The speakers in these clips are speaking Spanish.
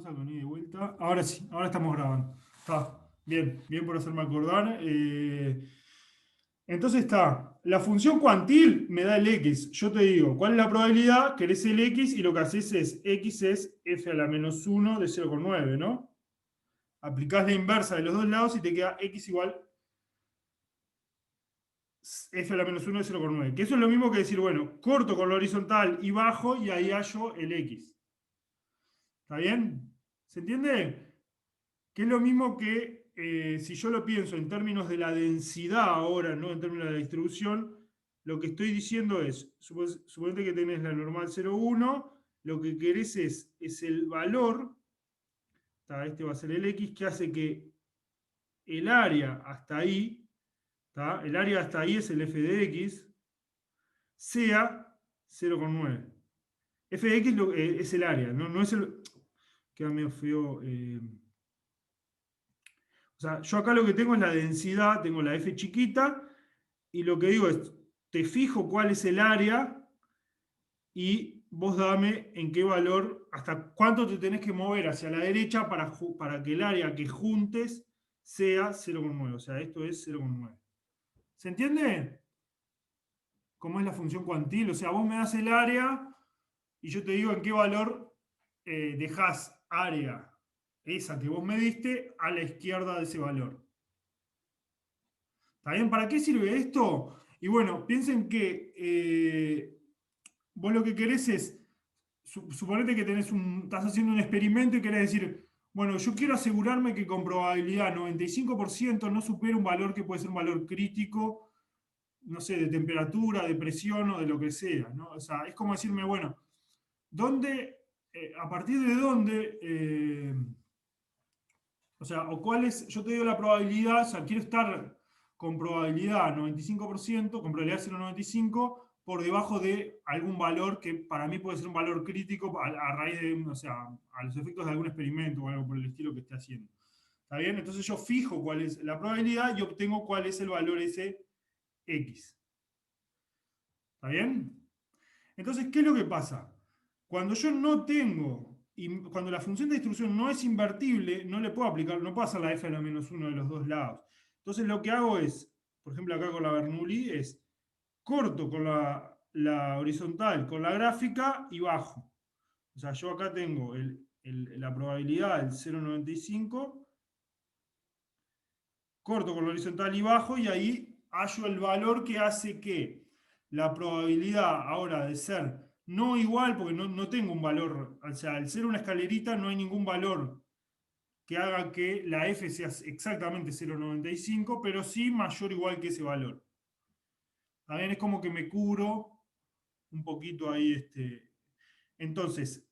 cosa con ida y vuelta. Ahora sí, ahora estamos grabando. Está bien, bien por hacerme acordar. Entonces está, la función cuantil me da el x. Yo te digo, ¿cuál es la probabilidad? Querés el x y lo que haces es, x es f a la menos 1 de 0,9, ¿no? Aplicás la inversa de los dos lados y te queda x igual f a la menos 1 de 0,9. Que eso es lo mismo que decir, bueno, corto con lo horizontal y bajo y ahí hallo el x. ¿Está bien? ¿Se entiende? Que es lo mismo que si yo lo pienso en términos de la densidad ahora, no en términos de la distribución, lo que estoy diciendo es, suponete que tenés la normal 0,1, lo que querés es el valor, este va a ser el x, que hace que el área hasta ahí, el área hasta ahí es el f de x, sea 0,9. F de x es el área, no es el... Queda medio feo... O sea, yo acá lo que tengo es la densidad, tengo la F chiquita, y lo que digo es, te fijo cuál es el área y vos dame en qué valor, hasta cuánto te tenés que mover hacia la derecha para que el área que juntes sea 0,9. O sea, esto es 0,9. ¿Se entiende? ¿Cómo es la función cuantil? O sea, vos me das el área y yo te digo en qué valor dejás área, esa que vos me diste, a la izquierda de ese valor. ¿Está bien? ¿Para qué sirve esto? Y bueno, piensen que vos lo que querés es, suponete que estás haciendo un experimento y querés decir, bueno, yo quiero asegurarme que con probabilidad 95% no supere un valor que puede ser un valor crítico, no sé, de temperatura, de presión o de lo que sea, ¿no? O sea, es como decirme, bueno, ¿dónde, a partir de dónde, o sea, o cuál es, yo te digo la probabilidad, o sea, quiero estar con probabilidad 95%, con probabilidad 0,95, por debajo de algún valor que para mí puede ser un valor crítico a raíz de, o sea, a los efectos de algún experimento o algo por el estilo que esté haciendo. ¿Está bien? Entonces yo fijo cuál es la probabilidad y obtengo cuál es el valor ese X. ¿Está bien? Entonces, ¿qué es lo que pasa? Cuando yo no tengo, y cuando la función de distribución no es invertible, no le puedo aplicar, no puedo hacer la f a la menos 1 de los dos lados. Entonces lo que hago es, por ejemplo acá con la Bernoulli, es corto con la horizontal, con la gráfica y bajo. O sea, yo acá tengo la probabilidad del 0,95, corto con la horizontal y bajo, y ahí hallo el valor que hace que la probabilidad ahora de ser no igual, porque no tengo un valor, o sea, al ser una escalerita no hay ningún valor que haga que la f sea exactamente 0,95, pero sí mayor o igual que ese valor. También es como que me cubro un poquito ahí. Entonces,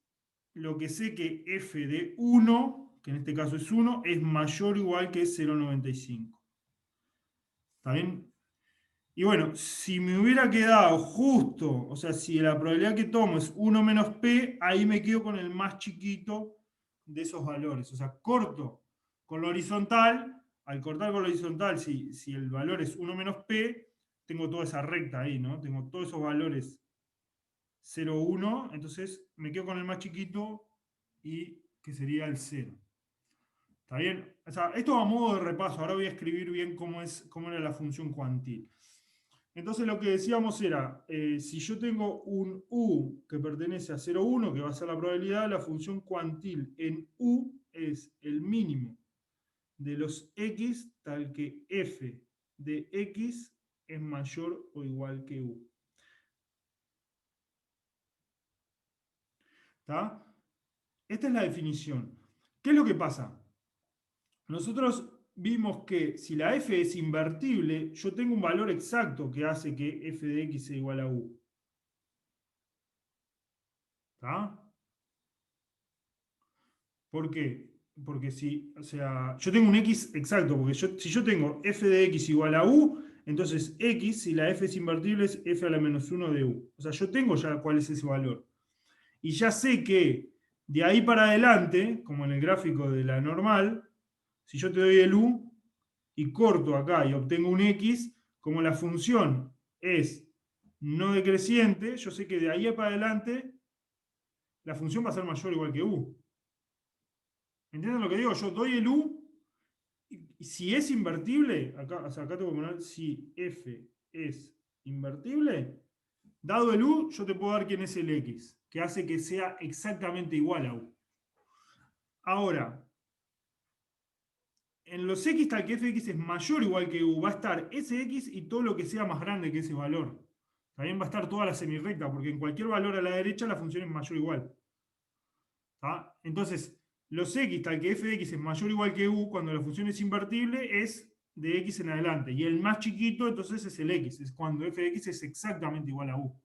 lo que sé que f de 1, que en este caso es 1, es mayor o igual que 0,95. ¿Está bien? Y bueno, si me hubiera quedado justo, o sea, si la probabilidad que tomo es 1 menos p, ahí me quedo con el más chiquito de esos valores. O sea, corto con lo horizontal, al cortar con lo horizontal, si el valor es 1 menos p, tengo toda esa recta ahí, ¿no? Tengo todos esos valores 0, 1, entonces me quedo con el más chiquito y que sería el 0. ¿Está bien? O sea, esto a modo de repaso, ahora voy a escribir bien cómo era la función cuantil. Entonces lo que decíamos era, si yo tengo un u que pertenece a 0,1, que va a ser la probabilidad, la función cuantil en u es el mínimo de los x tal que f de x es mayor o igual que u. ¿Está? Esta es la definición. ¿Qué es lo que pasa? Nosotros vimos que si la f es invertible, yo tengo un valor exacto que hace que f de x sea igual a u. ¿Está? ¿Por qué? Porque si, o sea, yo tengo un x exacto, porque si yo tengo f de x igual a u, entonces x, si la f es invertible, es f a la menos 1 de u. O sea, yo tengo ya cuál es ese valor. Y ya sé que de ahí para adelante, como en el gráfico de la normal, si yo te doy el u y corto acá y obtengo un x, como la función es no decreciente, yo sé que de ahí para adelante la función va a ser mayor o igual que u. ¿Entienden lo que digo? Yo doy el U, y si es invertible, acá, o sea, acá tengo que poner si F es invertible, dado el U, yo te puedo dar quién es el X, que hace que sea exactamente igual a U. Ahora, en los X tal que Fx es mayor o igual que U, va a estar ese X y todo lo que sea más grande que ese valor. También va a estar toda la semirrecta, porque en cualquier valor a la derecha la función es mayor o igual. ¿Tá? Entonces, los X tal que f de x es mayor o igual que U, cuando la función es invertible, es de X en adelante. Y el más chiquito, entonces, es el X. Es cuando f de x es exactamente igual a U.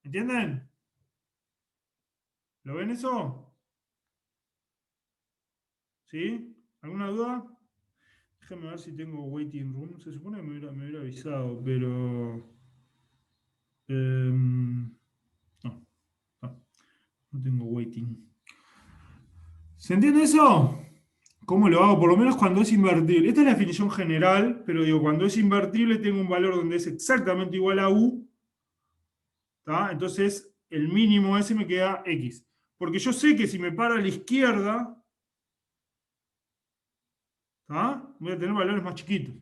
¿Entienden? ¿Lo ven eso? ¿Sí? ¿Alguna duda? Déjame ver si tengo waiting room. Se supone que me hubiera avisado, pero... no, no, no tengo waiting. ¿Se entiende eso? ¿Cómo lo hago? Por lo menos cuando es invertible. Esta es la definición general, pero digo, cuando es invertible tengo un valor donde es exactamente igual a U, ¿tá? Entonces el mínimo ese me queda X. Porque yo sé que si me paro a la izquierda, ¿tá? Voy a tener valores más chiquitos.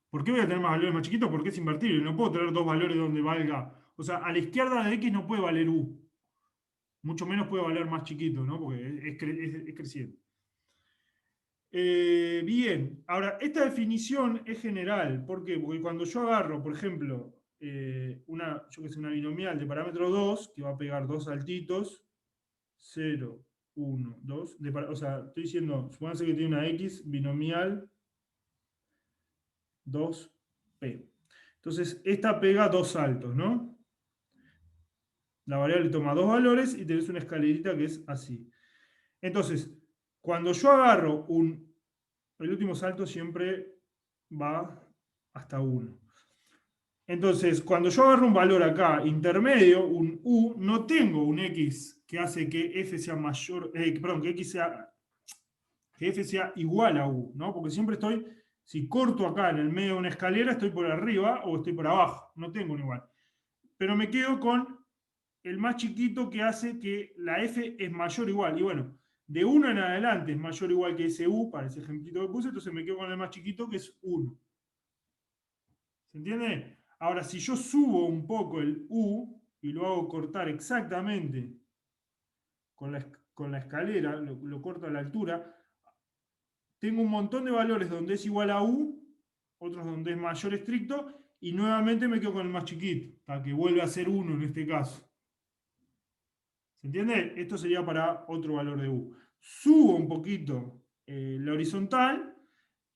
¿Por qué voy a tener más valores más chiquitos? Porque es invertible. No puedo tener dos valores donde valga. O sea, a la izquierda de X no puede valer U. Mucho menos puede valer más chiquito, ¿no? Porque es creciente. Bien, ahora, esta definición es general. ¿Por qué? Porque cuando yo agarro, por ejemplo, yo que sé, una binomial de parámetro 2, que va a pegar dos saltitos, 0, 1, 2, o sea, estoy diciendo, supónganse que tiene una X binomial 2P. Entonces, esta pega dos saltos, ¿no? La variable toma dos valores y tenés una escalerita que es así. Entonces, cuando yo agarro el último salto siempre va hasta 1. Entonces, cuando yo agarro un valor acá intermedio, un U, no tengo un X que hace que F sea mayor, perdón, que F sea igual a U, ¿no? Porque siempre estoy, si corto acá en el medio de una escalera, estoy por arriba o estoy por abajo, no tengo un igual. Pero me quedo con el más chiquito que hace que la F es mayor o igual. Y bueno, de 1 en adelante es mayor o igual que ese U, para ese ejemplito que puse, entonces me quedo con el más chiquito que es 1. ¿Se entiende? Ahora, si yo subo un poco el U y lo hago cortar exactamente con la escalera, lo corto a la altura, tengo un montón de valores donde es igual a U, otros donde es mayor estricto, y nuevamente me quedo con el más chiquito, hasta que vuelve a ser 1 en este caso. ¿Se entiende? Esto sería para otro valor de U. Subo un poquito la horizontal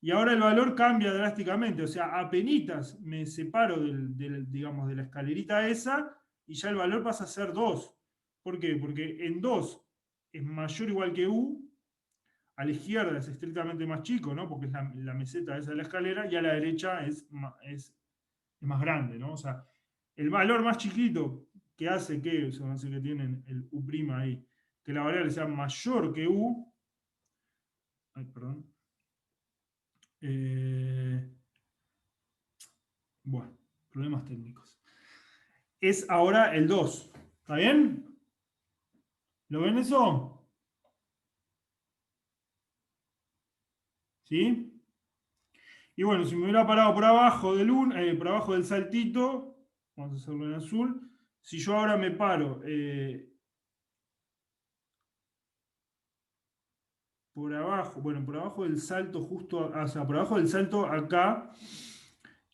y ahora el valor cambia drásticamente. O sea, apenitas me separo digamos, de la escalerita esa y ya el valor pasa a ser 2. ¿Por qué? Porque en 2 es mayor o igual que U, a la izquierda es estrictamente más chico, ¿no? Porque es la meseta esa de la escalera, y a la derecha es más grande, ¿no? O sea, el valor más chiquito que hace que, hace que tienen el U' ahí, que la variable sea mayor que U, ay, perdón, eh, bueno, problemas técnicos, es ahora el 2, ¿está bien? ¿Lo ven eso? ¿Sí? Y bueno, si me hubiera parado por abajo por abajo del saltito, vamos a hacerlo en azul, si yo ahora me paro por abajo, bueno, por abajo del salto justo, o sea, por abajo del salto acá,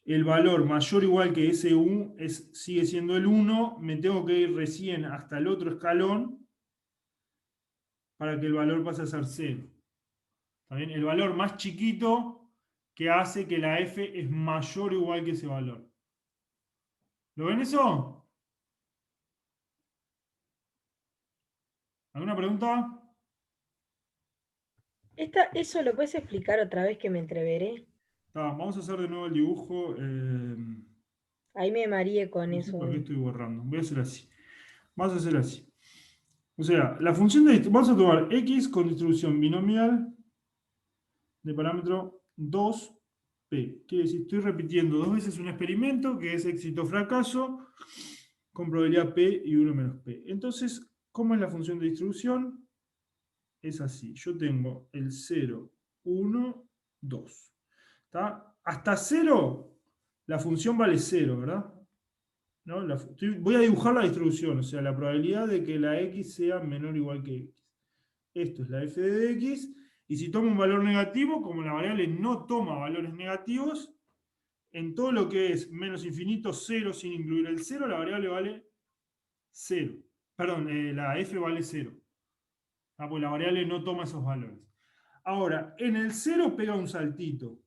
el valor mayor o igual que ese U sigue siendo el 1, me tengo que ir recién hasta el otro escalón para que el valor pase a ser 0. ¿Está bien? El valor más chiquito que hace que la F es mayor o igual que ese valor. ¿Lo ven eso? ¿Alguna pregunta? ¿Eso lo puedes explicar otra vez que me entreveré? Vamos a hacer de nuevo el dibujo. Ahí me mareé con No sé por qué eso. estoy borrando. Voy a hacer así. Vamos a hacer así. O sea, la función vamos a tomar x con distribución binomial de parámetro 2p. Quiere decir, estoy repitiendo dos veces un experimento que es éxito o fracaso con probabilidad p y 1 menos p. Entonces, ¿Cómo es la función de distribución? Es así. Yo tengo el 0, 1, 2. ¿Está? Hasta 0, la función vale 0, ¿verdad? ¿No? Voy a dibujar la distribución, o sea, la probabilidad de que la x sea menor o igual que x. Esto es la f de x, y si tomo un valor negativo, como la variable no toma valores negativos, en todo lo que es menos infinito, 0 sin incluir el 0, la variable vale 0. Perdón, la f vale 0. Pues la variable no toma esos valores. Ahora, en el 0 pega un saltito.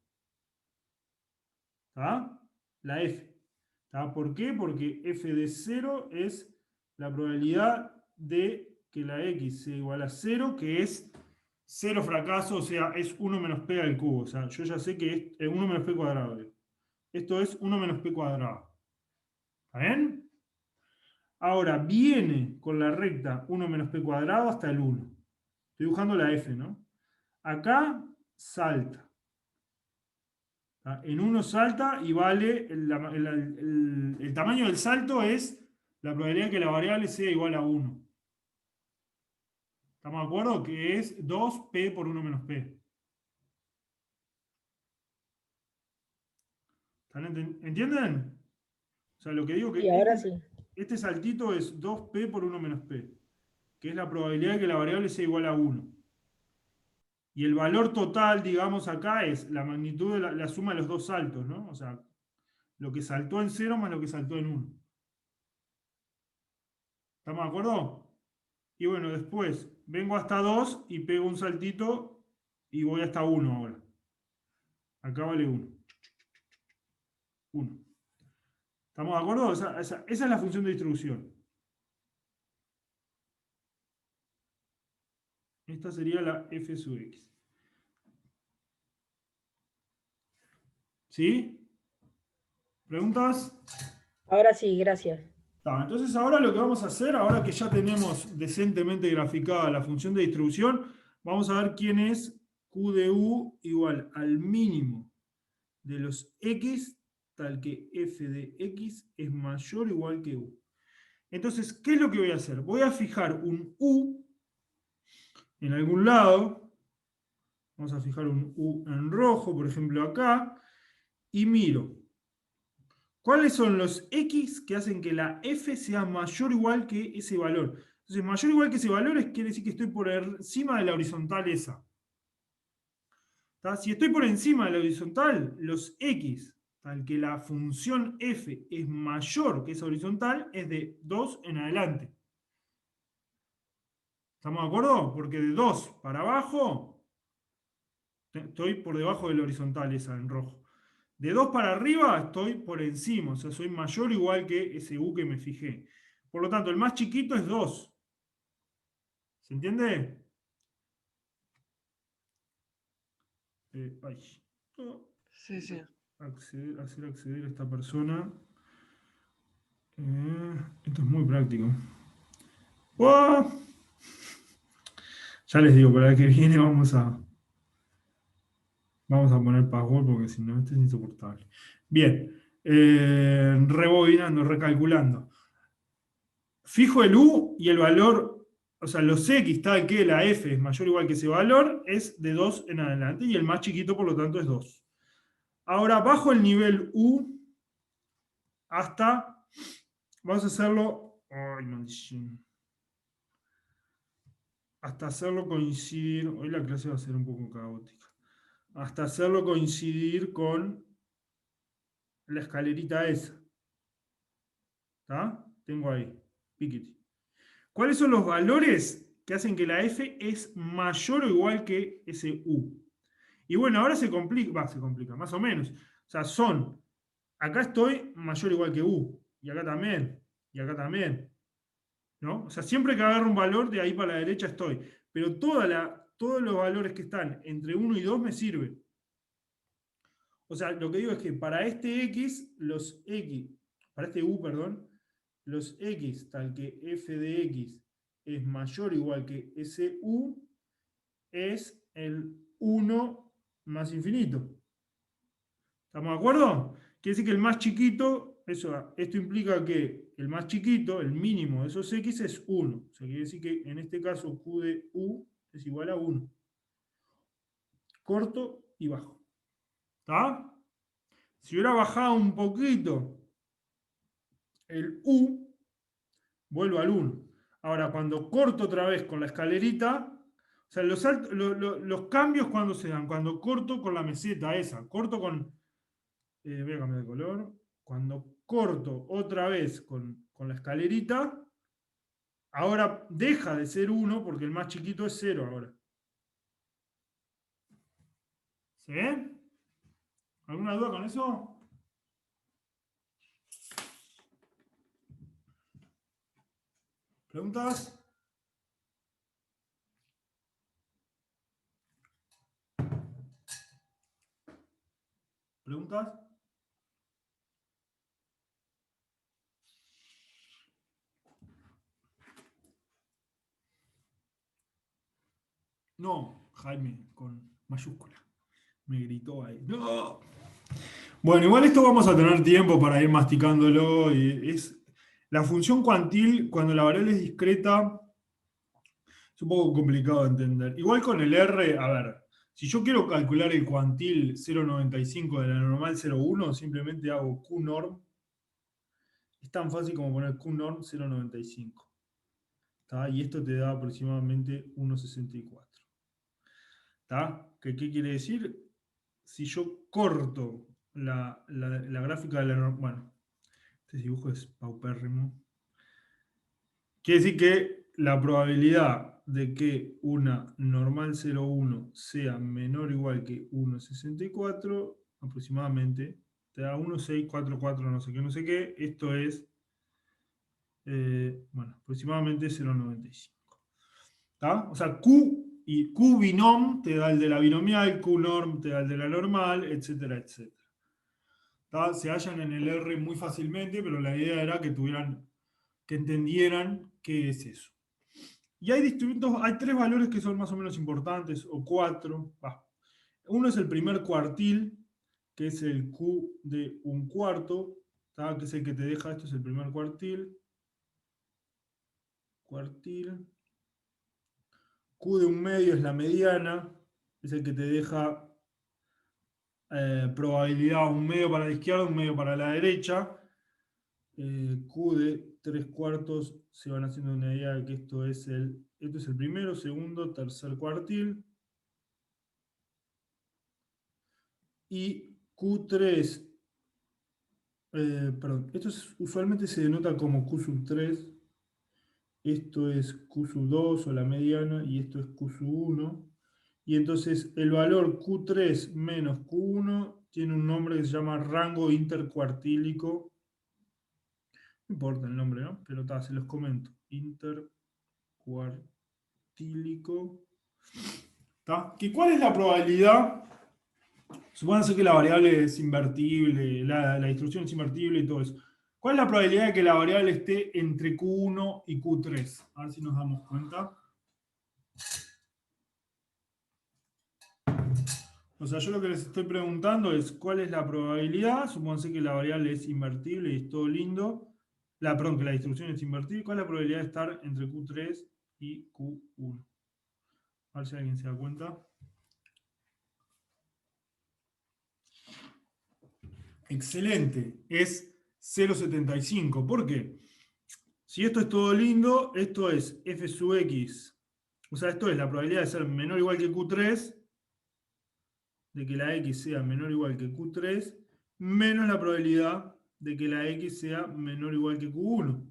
¿Está? La f. ¿Está? ¿Por qué? Porque f de 0 es la probabilidad de que la x sea igual a 0, que es 0 fracaso, o sea, es 1 menos p al cubo. O sea, yo ya sé que es 1 menos p cuadrado. Esto es 1 menos p cuadrado. ¿Está bien? Ahora, viene con la recta 1 menos p cuadrado hasta el 1. Estoy dibujando la f, ¿no? Acá salta. En 1 salta y vale, el tamaño del salto es la probabilidad de que la variable sea igual a 1. ¿Estamos de acuerdo? Que es 2p por 1 menos p. ¿Entienden? O sea, lo que digo Y que ahora sí. este saltito es 2p por 1 menos p, que es la probabilidad de que la variable sea igual a 1. Y el valor total, digamos, acá es la magnitud de la suma de los dos saltos, ¿no? O sea, lo que saltó en 0 más lo que saltó en 1. ¿Estamos de acuerdo? Y bueno, después vengo hasta 2 y pego un saltito y voy hasta 1 ahora. Acá vale 1. 1. ¿Estamos de acuerdo? Esa es la función de distribución. Esta sería la f sub x. ¿Sí? ¿Preguntas? Ahora sí, gracias. Entonces ahora lo que vamos a hacer, ahora que ya tenemos decentemente graficada la función de distribución, vamos a ver quién es q de u igual al mínimo de los x, tal que f de x es mayor o igual que u. Entonces, ¿qué es lo que voy a hacer? Voy a fijar un u en algún lado, vamos a fijar un u en rojo, por ejemplo acá, y miro. ¿Cuáles son los x que hacen que la f sea mayor o igual que ese valor? Entonces, mayor o igual que ese valor quiere decir que estoy por encima de la horizontal esa. ¿Tá? Si estoy por encima de la horizontal, los x, tal que la función f es mayor que esa horizontal, es de 2 en adelante. ¿Estamos de acuerdo? Porque de 2 para abajo, estoy por debajo de la horizontal esa en rojo. De 2 para arriba estoy por encima, o sea, soy mayor o igual que ese u que me fijé. Por lo tanto, el más chiquito es 2. ¿Se entiende? Ay. Sí, sí. Hacer acceder a esta persona. Esto es muy práctico. ¡Oh! Ya les digo, para la que viene vamos a poner password porque si no, esto es insoportable. Bien. Rebobinando, recalculando. Fijo el u y el valor, o sea, los x tal que la f es mayor o igual que ese valor, es de 2 en adelante y el más chiquito por lo tanto es 2. Ahora bajo el nivel u hasta, vamos a hacerlo, ay maldición, hasta hacerlo coincidir, hoy la clase va a ser un poco caótica, hasta hacerlo coincidir con la escalerita esa. ¿Está? Tengo ahí, piquete. ¿Cuáles son los valores que hacen que la f es mayor o igual que ese u? Y bueno, ahora se complica, más o menos. O sea, acá estoy mayor o igual que u, y acá también, y acá también. ¿No? O sea, siempre que agarro un valor, de ahí para la derecha estoy. Pero todos los valores que están entre 1 y 2 me sirven. O sea, lo que digo es que para este x, para este u, perdón, los x, tal que f de x es mayor o igual que ese u, es el 1 más infinito. ¿Estamos de acuerdo? Quiere decir que el más chiquito, esto implica que el más chiquito, el mínimo de esos x es 1. O sea, quiere decir que en este caso Q de U es igual a 1. Corto y bajo. ¿Está? Si hubiera bajado un poquito el U, vuelvo al 1. Ahora, cuando corto otra vez con la escalerita, o sea, los cambios cuando se dan, cuando corto con la meseta esa, corto con, voy a cambiar de color, cuando corto otra vez con la escalerita, ahora deja de ser 1 porque el más chiquito es 0 ahora. ¿Se ve? ¿Alguna duda con eso? ¿Preguntas? ¿Preguntas? No, Jaime, con mayúscula. Me gritó ahí. ¡No! Bueno, igual esto vamos a tener tiempo para ir masticándolo. La función cuantil, cuando la variable es discreta, es un poco complicado de entender. Igual con el R, a ver, si yo quiero calcular el cuantil 0,95 de la normal 0,1, simplemente hago QNorm. Es tan fácil como poner QNorm 0,95. ¿Tá? Y esto te da aproximadamente 1,64. ¿Tá? ¿Qué quiere decir? Si yo corto la gráfica de la normal, bueno, este dibujo es paupérrimo. Quiere decir que la probabilidad de que una normal 0,1 sea menor o igual que 1,64, aproximadamente, te da 1,644 no sé qué, esto es, bueno, aproximadamente 0,95. ¿Tá? O sea, Q binom te da el de la binomial, Q norm te da el de la normal, etcétera, etcétera. ¿Tá? Se hallan en el R muy fácilmente, pero la idea era que entendieran qué es eso. Y hay tres valores que son más o menos importantes, o cuatro. Uno es el primer cuartil, que es el Q de un cuarto, ¿tá? Que es el que te deja, esto es el primer cuartil. Q de un medio es la mediana, es el que te deja probabilidad un medio para la izquierda, un medio para la derecha. Q de 3/4 se van haciendo una idea de que esto es el primero, segundo, tercer cuartil. Y Q3, perdón, usualmente se denota como Q sub 3. Esto es Q sub 2 o la mediana, y esto es Q sub 1. Y entonces el valor Q3 menos Q1 tiene un nombre que se llama rango intercuartílico. No importa el nombre, ¿no? Pero se los comento. Intercuartílico. ¿Cuál es la probabilidad? Supónganse que la variable es invertible, la instrucción es invertible y todo eso. ¿Cuál es la probabilidad de que la variable esté entre Q1 y Q3? A ver si nos damos cuenta. O sea, yo lo que les estoy preguntando es cuál es la probabilidad. Supónganse que la variable es invertible y es todo lindo. Perdón, que la distribución es invertible. ¿Cuál es la probabilidad de estar entre Q3 y Q1? A ver si alguien se da cuenta. Excelente. Es 0,75. ¿Por qué? Si esto es todo lindo, esto es f sub x. O sea, esto es la probabilidad de ser menor o igual que Q3, de que la x sea menor o igual que Q3, menos la probabilidad de que la x sea menor o igual que Q1.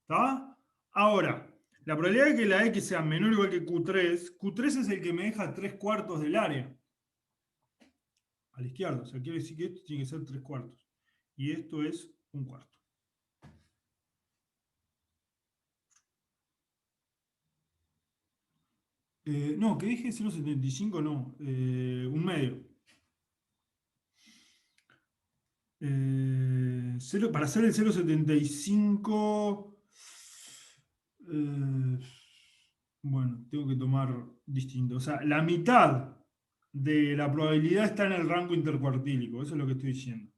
¿Está? Ahora, la probabilidad de que la x sea menor o igual que Q3, Q3 es el que me deja 3/4 del área. A la izquierda, o sea, quiere decir que esto tiene que ser 3/4. Y esto es 1/4. No, que dije 0,75, no, un medio. Para hacer el 0,75, bueno, tengo que tomar distinto. O sea, la mitad de la probabilidad está en el rango intercuartílico, eso es lo que estoy diciendo.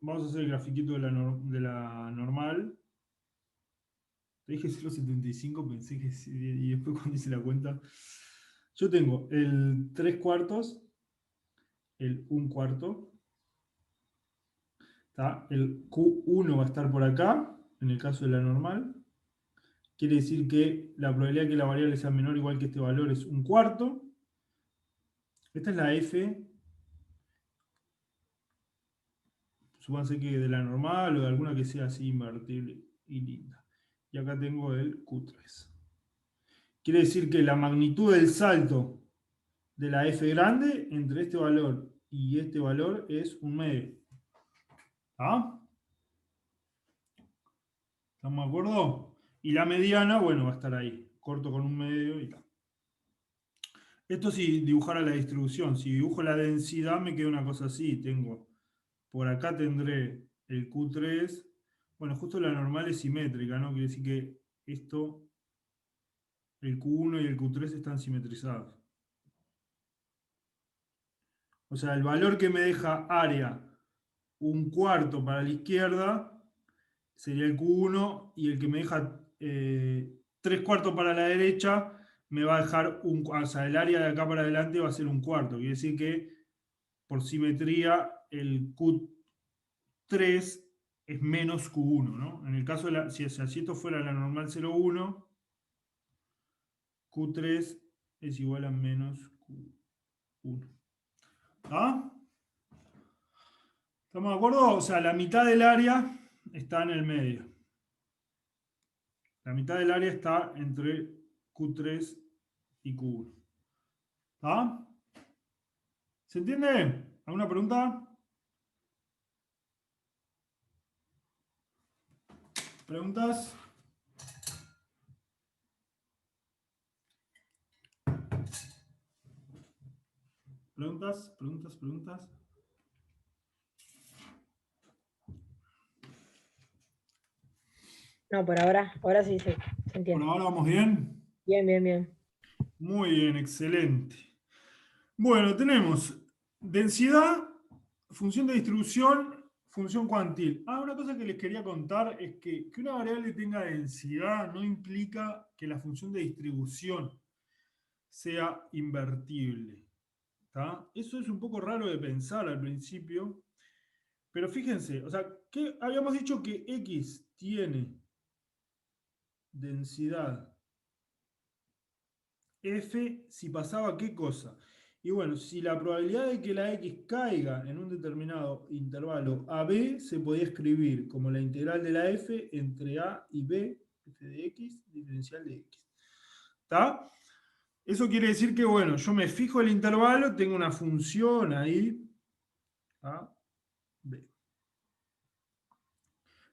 Vamos a hacer el grafiquito de la normal. Te dije 0,75, pensé que sí, y después cuando hice la cuenta. Yo tengo el 3/4, el 1/4. El Q1 va a estar por acá, en el caso de la normal. Quiere decir que la probabilidad de que la variable sea menor o igual que este valor es 1/4. Esta es la F, supónganse que de la normal o de alguna que sea así invertible y linda. Y acá tengo el Q3. Quiere decir que la magnitud del salto de la F grande entre este valor y este valor es 1/2. ¿Ah? ¿Estamos de acuerdo? Y la mediana, bueno, va a estar ahí. Corto con 1/2 y tal. Esto si dibujara la distribución. Si dibujo la densidad me queda una cosa así. Por acá tendré el Q3. Bueno, justo la normal es simétrica, ¿no? Quiere decir que esto, el Q1 y el Q3 están simetrizados. O sea, el valor que me deja área 1/4 para la izquierda sería el Q1 y el que me deja 3/4 para la derecha me va a dejar o sea, el área de acá para adelante va a ser 1/4. Quiere decir que por simetría el Q3 es menos Q1, ¿no? En el caso de si esto fuera la normal 0,1, Q3 es igual a menos Q1. ¿Ah? ¿Estamos de acuerdo? O sea, la mitad del área está en el medio. La mitad del área está entre Q3 y Q1. ¿Ah? ¿Se entiende? ¿Alguna pregunta? ¿Preguntas? ¿Preguntas? ¿Preguntas? ¿Preguntas? No, por ahora sí se ¿Por entiende. ahora vamos bien? Bien, bien, bien. Muy bien, excelente. Bueno, tenemos densidad, función de distribución, función cuantil. Una cosa que les quería contar es que una variable tenga densidad no implica que la función de distribución sea invertible. ¿Tá? Eso es un poco raro de pensar al principio, pero fíjense, o sea, que habíamos dicho que X tiene densidad F si pasaba qué cosa. Y bueno, si la probabilidad de que la X caiga en un determinado intervalo AB se podía escribir como la integral de la F entre A y B, F de X, diferencial de X. ¿Está? Eso quiere decir que, bueno, yo me fijo el intervalo, tengo una función ahí, A, B.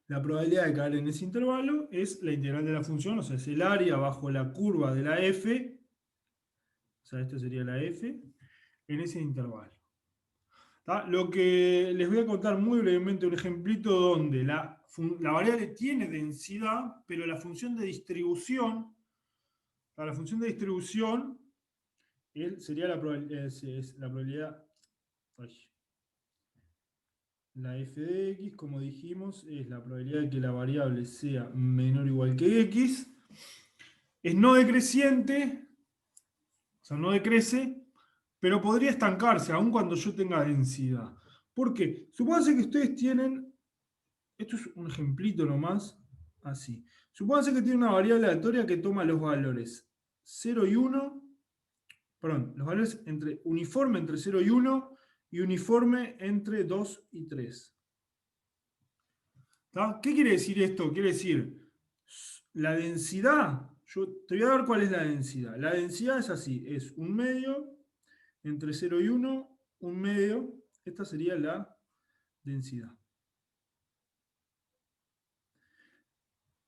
La probabilidad de caer en ese intervalo es la integral de la función, o sea, es el área bajo la curva de la F, o sea, esto sería la F, en ese intervalo. ¿Tá? Lo que les voy a contar muy brevemente un ejemplito donde la variable tiene densidad, pero la función de distribución, sería la probabilidad, la f de x, como dijimos, es la probabilidad de que la variable sea menor o igual que x. Es no decreciente, o sea, no decrece, pero podría estancarse, aun cuando yo tenga densidad. ¿Por qué? Supónganse que ustedes tienen, esto es un ejemplito nomás, así. Supónganse que tiene una variable aleatoria que toma los valores 0 y 1, perdón, los valores uniforme entre 0 y 1 y uniforme entre 2 y 3. ¿Tá? ¿Qué quiere decir esto? Quiere decir, la densidad, yo te voy a dar cuál es la densidad. La densidad es así, es un medio entre 0 y 1, un medio, esta sería la densidad.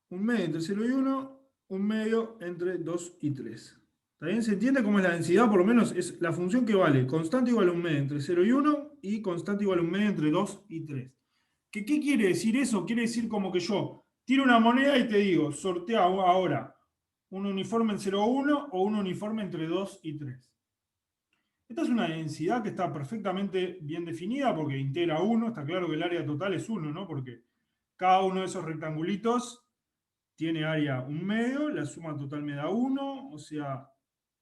Un medio entre 0 y 1, un medio entre 2 y 3. ¿Está bien? ¿Se entiende cómo es la densidad? Por lo menos es la función que vale constante igual a un medio entre 0 y 1 y constante igual a un medio entre 2 y 3. ¿Qué quiere decir eso? Quiere decir como que yo tiro una moneda y te digo, sortea ahora un uniforme en 0,1 o un uniforme entre 2 y 3. Esta es una densidad que está perfectamente bien definida porque integra 1, está claro que el área total es 1, ¿no? Porque cada uno de esos rectangulitos tiene área 1/2, la suma total me da 1, o sea,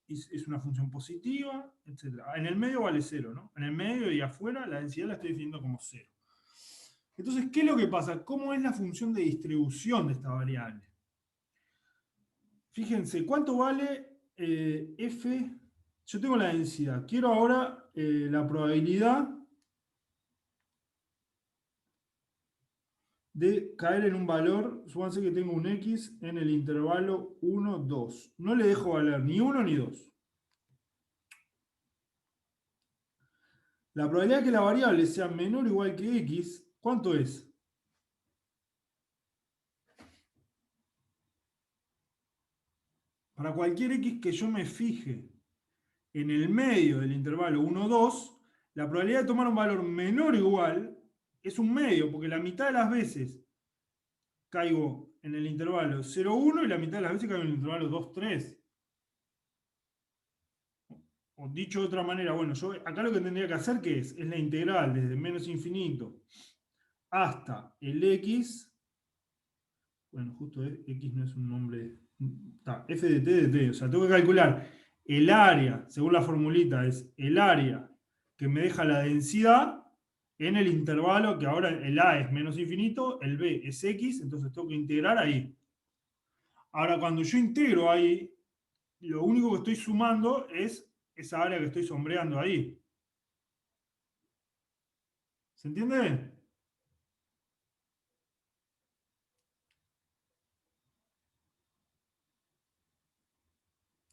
es una función positiva, etc. En el medio vale 0, ¿no? En el medio y afuera la densidad la estoy definiendo como 0. Entonces, ¿qué es lo que pasa? ¿Cómo es la función de distribución de esta variable? Fíjense, ¿cuánto vale f? Yo tengo la densidad. Quiero ahora la probabilidad de caer en un valor. Supónganse que tengo un x en el intervalo 1, 2. No le dejo valer ni 1 ni 2. La probabilidad de que la variable sea menor o igual que x, ¿cuánto es? Para cualquier x que yo me fije en el medio del intervalo 1, 2, la probabilidad de tomar un valor menor o igual es un medio, porque la mitad de las veces caigo en el intervalo 0, 1 y la mitad de las veces caigo en el intervalo 2, 3. O dicho de otra manera, bueno, yo acá lo que tendría que hacer, ¿qué es? Es la integral desde menos infinito hasta el x. Bueno, justo x no es un nombre. Está, f de t de t. O sea, tengo que calcular el área, según la formulita, es el área que me deja la densidad en el intervalo, que ahora el a es menos infinito, el b es x, entonces tengo que integrar ahí. Ahora, cuando yo integro ahí, lo único que estoy sumando es esa área que estoy sombreando ahí. ¿Se entiende?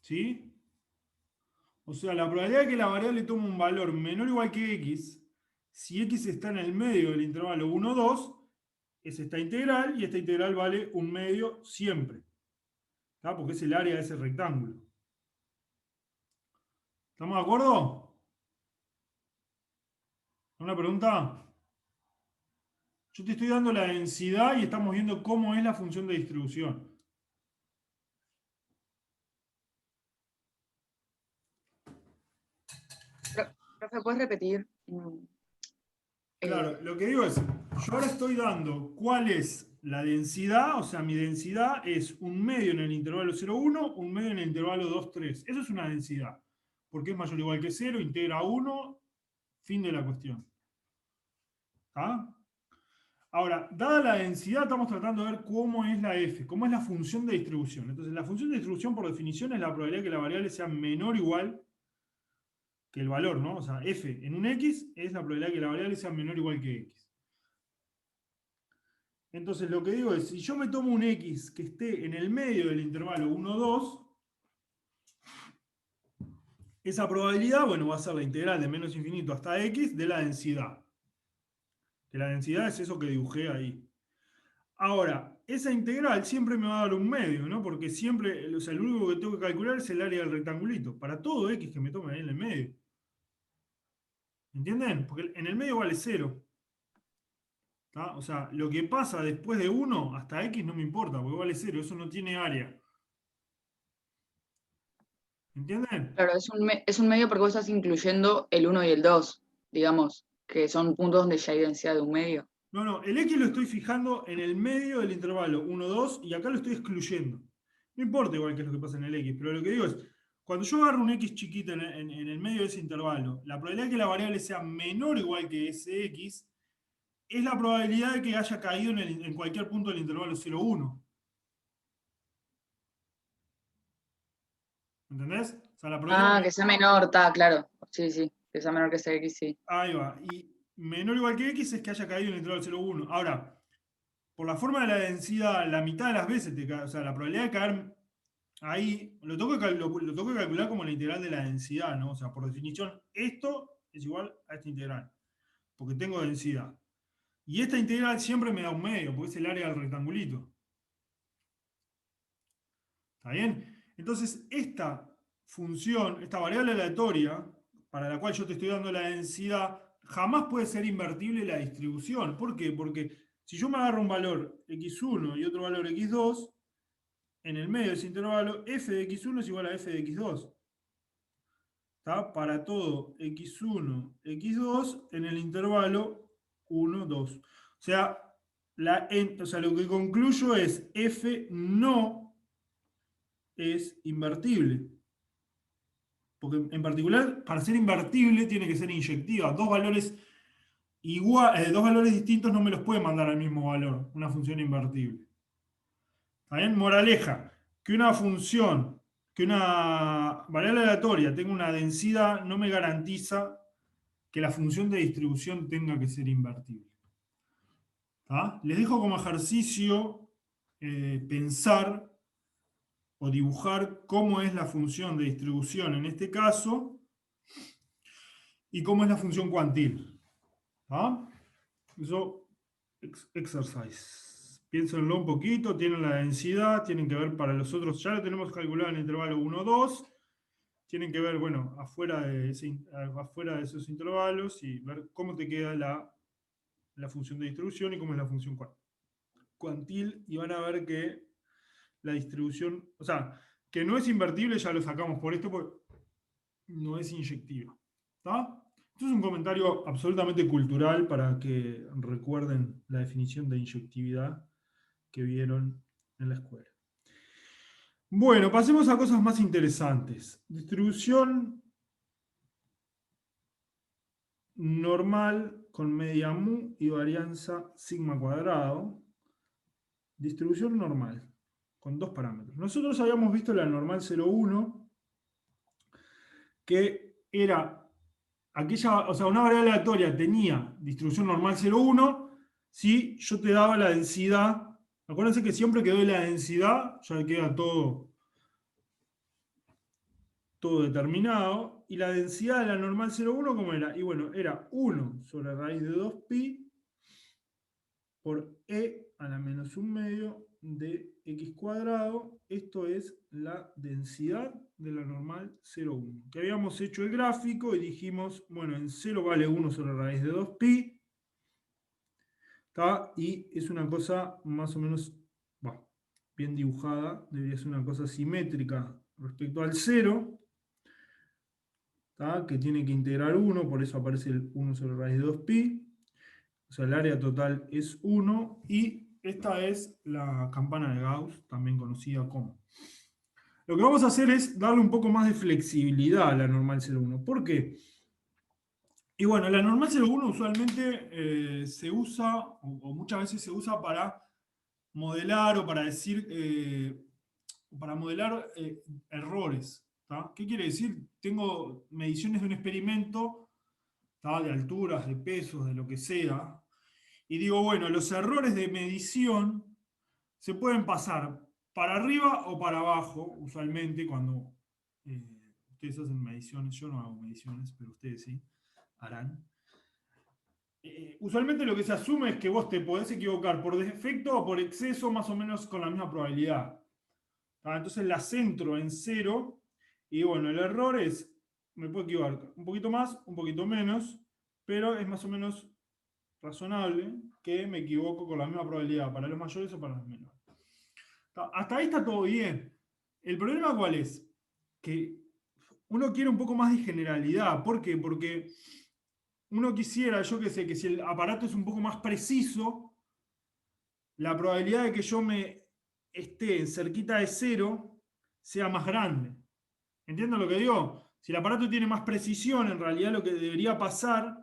¿Sí? O sea, la probabilidad de que la variable tome un valor menor o igual que x, si x está en el medio del intervalo 1, 2, es esta integral, y esta integral vale 1/2 siempre. ¿Está? Porque es el área de ese rectángulo. ¿Estamos de acuerdo? ¿Una pregunta? Yo te estoy dando la densidad y estamos viendo cómo es la función de distribución. Profe, ¿puedes repetir? Claro, lo que digo es, yo ahora estoy dando cuál es la densidad, o sea, mi densidad es 1/2 en el intervalo 0, 1, 1/2 en el intervalo 2, 3. Eso es una densidad, porque es mayor o igual que 0, integra 1, fin de la cuestión. ¿Ah? Ahora, dada la densidad, estamos tratando de ver cómo es la f, cómo es la función de distribución. Entonces, la función de distribución, por definición, es la probabilidad de que la variable sea menor o igual que el valor, ¿no? O sea, f en un x es la probabilidad de que la variable sea menor o igual que x. Entonces lo que digo es, si yo me tomo un x que esté en el medio del intervalo 1, 2, esa probabilidad, bueno, va a ser la integral de menos infinito hasta x de la densidad. Que la densidad es eso que dibujé ahí. Ahora, esa integral siempre me va a dar un medio, ¿no? Porque siempre, o sea, lo único que tengo que calcular es el área del rectangulito. Para todo x que me tome ahí en el medio. ¿Entienden? Porque en el medio vale 0. ¿Tá? O sea, lo que pasa después de 1 hasta x no me importa, porque vale 0. Eso no tiene área. ¿Entienden? Claro, es un medio porque vos estás incluyendo el 1 y el 2, digamos, que son puntos donde ya hay densidad de un medio. No, no, el x lo estoy fijando en el medio del intervalo 1, 2 y acá lo estoy excluyendo. No importa igual qué es lo que pasa en el x, pero lo que digo es, cuando yo agarro un x chiquito en el medio de ese intervalo, la probabilidad de que la variable sea menor o igual que ese x es la probabilidad de que haya caído en cualquier punto del intervalo 0, 1. ¿Entendés? O sea, la probabilidad Ah, de que que... sea menor, está, claro. Sí, sí, que sea menor que ese X, sí. Ahí va. Y menor o igual que x es que haya caído en el intervalo 0, 1. Ahora, por la forma de la densidad, la mitad de las veces te cae, o sea, la probabilidad de caer ahí, lo tengo que calcular como la integral de la densidad, ¿no? O sea, por definición, esto es igual a esta integral, porque tengo densidad. Y esta integral siempre me da un medio, porque es el área del rectangulito. ¿Está bien? Entonces, esta función, esta variable aleatoria, para la cual yo te estoy dando la densidad, jamás puede ser invertible la distribución. ¿Por qué? Porque si yo me agarro un valor x1 y otro valor x2, en el medio de ese intervalo, f de x1 es igual a f de x2. ¿Está? Para todo x1, x2 en el intervalo 1, 2. O sea, o sea, lo que concluyo es f no es invertible. Porque en particular, para ser invertible, tiene que ser inyectiva. Dos valores distintos no me los puede mandar al mismo valor, una función invertible. ¿Está bien? Moraleja, que una función, que una variable aleatoria tenga una densidad no me garantiza que la función de distribución tenga que ser invertible. ¿Está? Les dejo como ejercicio pensar o dibujar cómo es la función de distribución en este caso y cómo es la función cuantil. ¿Ah? Eso, exercise. Piénsenlo un poquito, tienen la densidad, tienen que ver para los otros, ya lo tenemos calculado en el intervalo 1, 2, tienen que ver, bueno, afuera de esos intervalos y ver cómo te queda la función de distribución y cómo es la función cuantil, y van a ver que la distribución, o sea, que no es invertible, ya lo sacamos por esto, porque no es inyectiva. ¿Está? Esto es un comentario absolutamente cultural para que recuerden la definición de inyectividad que vieron en la escuela. Bueno, pasemos a cosas más interesantes. Distribución normal con media mu y varianza sigma cuadrado. Distribución normal con dos parámetros. Nosotros habíamos visto la normal 0,1, que era aquella, o sea, una variable aleatoria tenía distribución normal 0,1 si yo te daba la densidad. Acuérdense que siempre que doy la densidad ya queda todo determinado. Y la densidad de la normal 0,1, ¿cómo era? Y bueno, era 1 sobre raíz de 2pi por e a la menos 1/2 de x cuadrado. Esto es la densidad de la normal 0,1. Que habíamos hecho el gráfico y dijimos, bueno, en 0 vale 1 sobre raíz de 2pi. ¿Tá? Y es una cosa más o menos bien dibujada, debería ser una cosa simétrica respecto al 0, ¿tá? Que tiene que integrar 1, por eso aparece el 1 sobre raíz de 2pi. O sea, el área total es 1, y esta es la campana de Gauss, también conocida como. Lo que vamos a hacer es darle un poco más de flexibilidad a la normal 0,1. ¿Por qué? Y bueno, la normal 0,1 usualmente se usa, o muchas veces se usa para modelar o para decir, para modelar errores. ¿Tá? ¿Qué quiere decir? Tengo mediciones de un experimento, ¿tá? De alturas, de pesos, de lo que sea, y digo, bueno, los errores de medición se pueden pasar para arriba o para abajo, usualmente cuando ustedes hacen mediciones. Yo no hago mediciones, pero ustedes sí harán. Usualmente lo que se asume es que vos te podés equivocar por defecto o por exceso, más o menos con la misma probabilidad. Entonces la centro en 0, y bueno, el error es, me puedo equivocar un poquito más, un poquito menos, pero es más o menos razonable que me equivoco con la misma probabilidad para los mayores o para los menores. Hasta ahí está todo bien. ¿El problema cuál es? Que uno quiere un poco más de generalidad. ¿Por qué? Porque uno quisiera, yo qué sé, que si el aparato es un poco más preciso, la probabilidad de que yo me esté cerquita de 0 sea más grande. ¿Entienden lo que digo? Si el aparato tiene más precisión, en realidad lo que debería pasar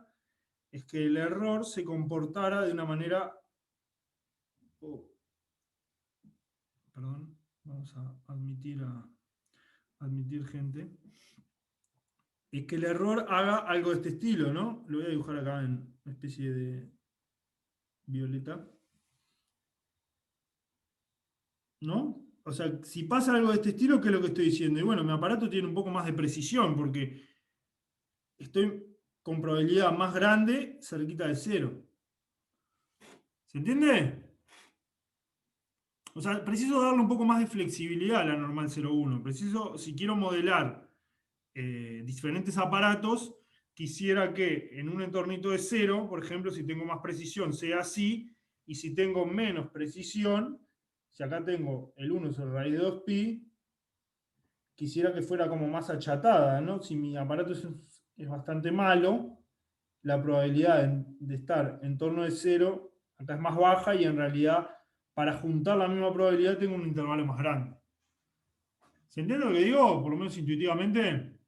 es que el error se comportara de una manera... perdón, vamos a admitir gente. Es que el error haga algo de este estilo, ¿no? Lo voy a dibujar acá en una especie de violeta. ¿No? O sea, si pasa algo de este estilo, ¿qué es lo que estoy diciendo? Y bueno, mi aparato tiene un poco más de precisión, porque estoy con probabilidad más grande cerquita de 0. ¿Se entiende? O sea, preciso darle un poco más de flexibilidad a la normal 0,1. Preciso, si quiero modelar diferentes aparatos, quisiera que en un entornito de 0, por ejemplo, si tengo más precisión, sea así, y si tengo menos precisión, si acá tengo el 1 sobre raíz de 2pi, quisiera que fuera como más achatada, ¿no? Si mi aparato es bastante malo, la probabilidad de estar en torno de 0 acá es más baja y en realidad para juntar la misma probabilidad tengo un intervalo más grande. ¿Se entiende lo que digo? Por lo menos intuitivamente.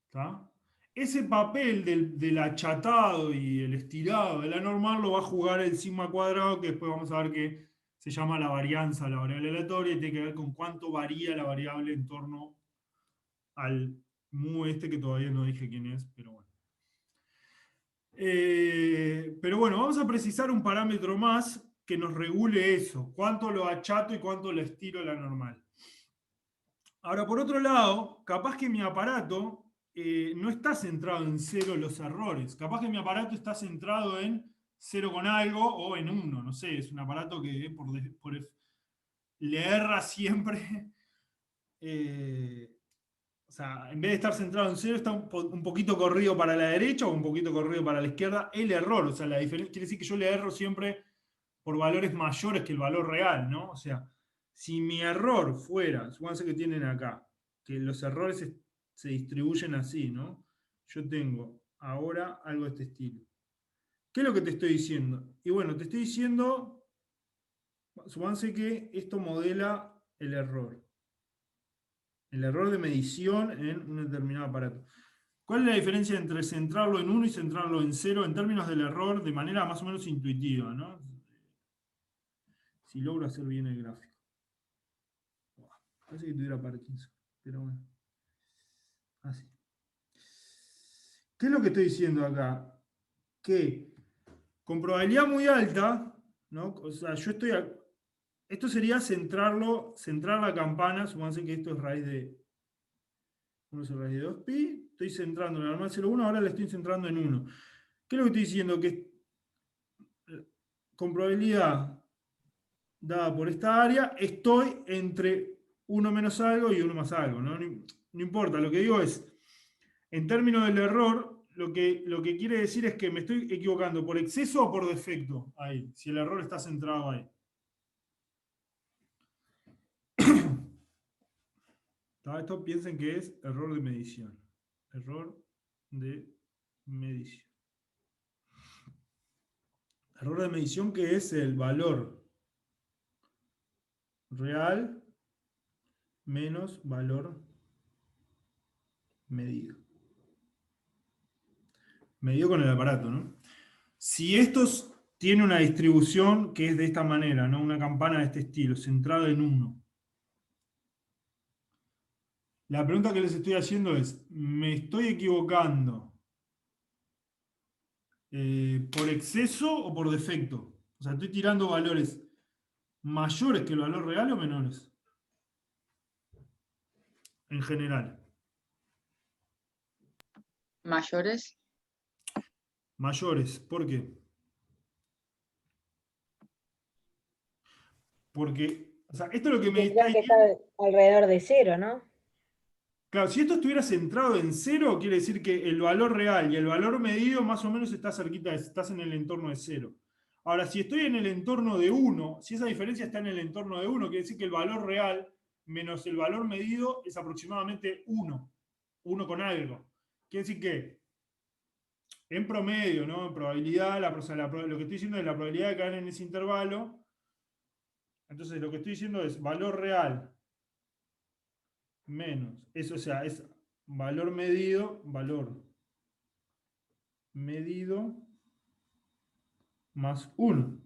¿Está? Ese papel del achatado y el estirado de la normal lo va a jugar el sigma cuadrado, que después vamos a ver que se llama la varianza, la variable aleatoria, y tiene que ver con cuánto varía la variable en torno al mu este, que todavía no dije quién es, pero bueno. Pero bueno, vamos a precisar un parámetro más que nos regule eso, cuánto lo achato y cuánto lo estiro la normal. Ahora, por otro lado, capaz que mi aparato no está centrado en 0 los errores. Capaz que mi aparato está centrado en 0 con algo o en 1. No sé, es un aparato que le erra siempre. O sea, en vez de estar centrado en 0, está un poquito corrido para la derecha o un poquito corrido para la izquierda. El error, o sea, la diferencia quiere decir que yo le erro siempre por valores mayores que el valor real, ¿no? O sea, si mi error fuera, supónganse que tienen acá, que los errores se distribuyen así, ¿no? Yo tengo ahora algo de este estilo. ¿Qué es lo que te estoy diciendo? Y bueno, te estoy diciendo, supónganse que esto modela el error. El error de medición en un determinado aparato. ¿Cuál es la diferencia entre centrarlo en 1 y centrarlo en 0 en términos del error de manera más o menos intuitiva, ¿no? Si logro hacer bien el gráfico. Parece que tuviera Parkinson, pero bueno. Así. ¿Qué es lo que estoy diciendo acá? Que con probabilidad muy alta, ¿no? O sea, esto sería centrar la campana, supónganse que esto es raíz de 1 sobre raíz de 2pi, estoy centrando en la normal 0,1, ahora la estoy centrando en 1. ¿Qué es lo que estoy diciendo? Que con probabilidad dada por esta área, estoy entre 1 menos algo y 1 más algo, ¿no? No importa, lo que digo es, en términos del error, lo que quiere decir es que me estoy equivocando por exceso o por defecto ahí, si el error está centrado ahí. Esto piensen que es error de medición. Error de medición. Error de medición que es el valor real menos valor medido. Medido con el aparato, ¿no? Si estos tiene una distribución que es de esta manera, ¿no? Una campana de este estilo, centrada en 1. La pregunta que les estoy haciendo es, ¿me estoy equivocando por exceso o por defecto? O sea, ¿estoy tirando valores mayores que el valor real o menores? En general. Mayores. Mayores. ¿Por qué? Porque, o sea, esto es lo que me está Tendría que estar diciendo. alrededor de 0, ¿no? Claro, si esto estuviera centrado en 0, quiere decir que el valor real y el valor medido más o menos está cerquita, estás en el entorno de 0. Ahora, si estoy en el entorno de 1, si esa diferencia está en el entorno de 1, quiere decir que el valor real menos el valor medido es aproximadamente 1. 1 con algo. Quiere decir que en promedio, ¿no? En probabilidad, lo que estoy diciendo es la probabilidad de caer en ese intervalo. Entonces, lo que estoy diciendo es valor real menos, eso, o sea, es valor medido más 1.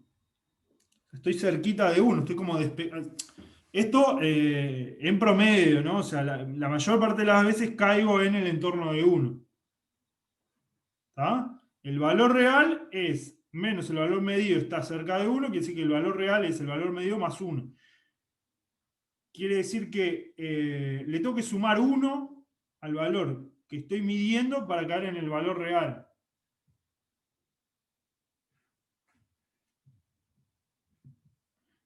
Estoy cerquita de 1, estoy como esto en promedio, ¿no? O sea, la mayor parte de las veces caigo en el entorno de 1. ¿Está? El valor real es menos el valor medido está cerca de 1, quiere decir que el valor real es el valor medido más 1. Quiere decir que le tengo que sumar 1 al valor que estoy midiendo para caer en el valor real.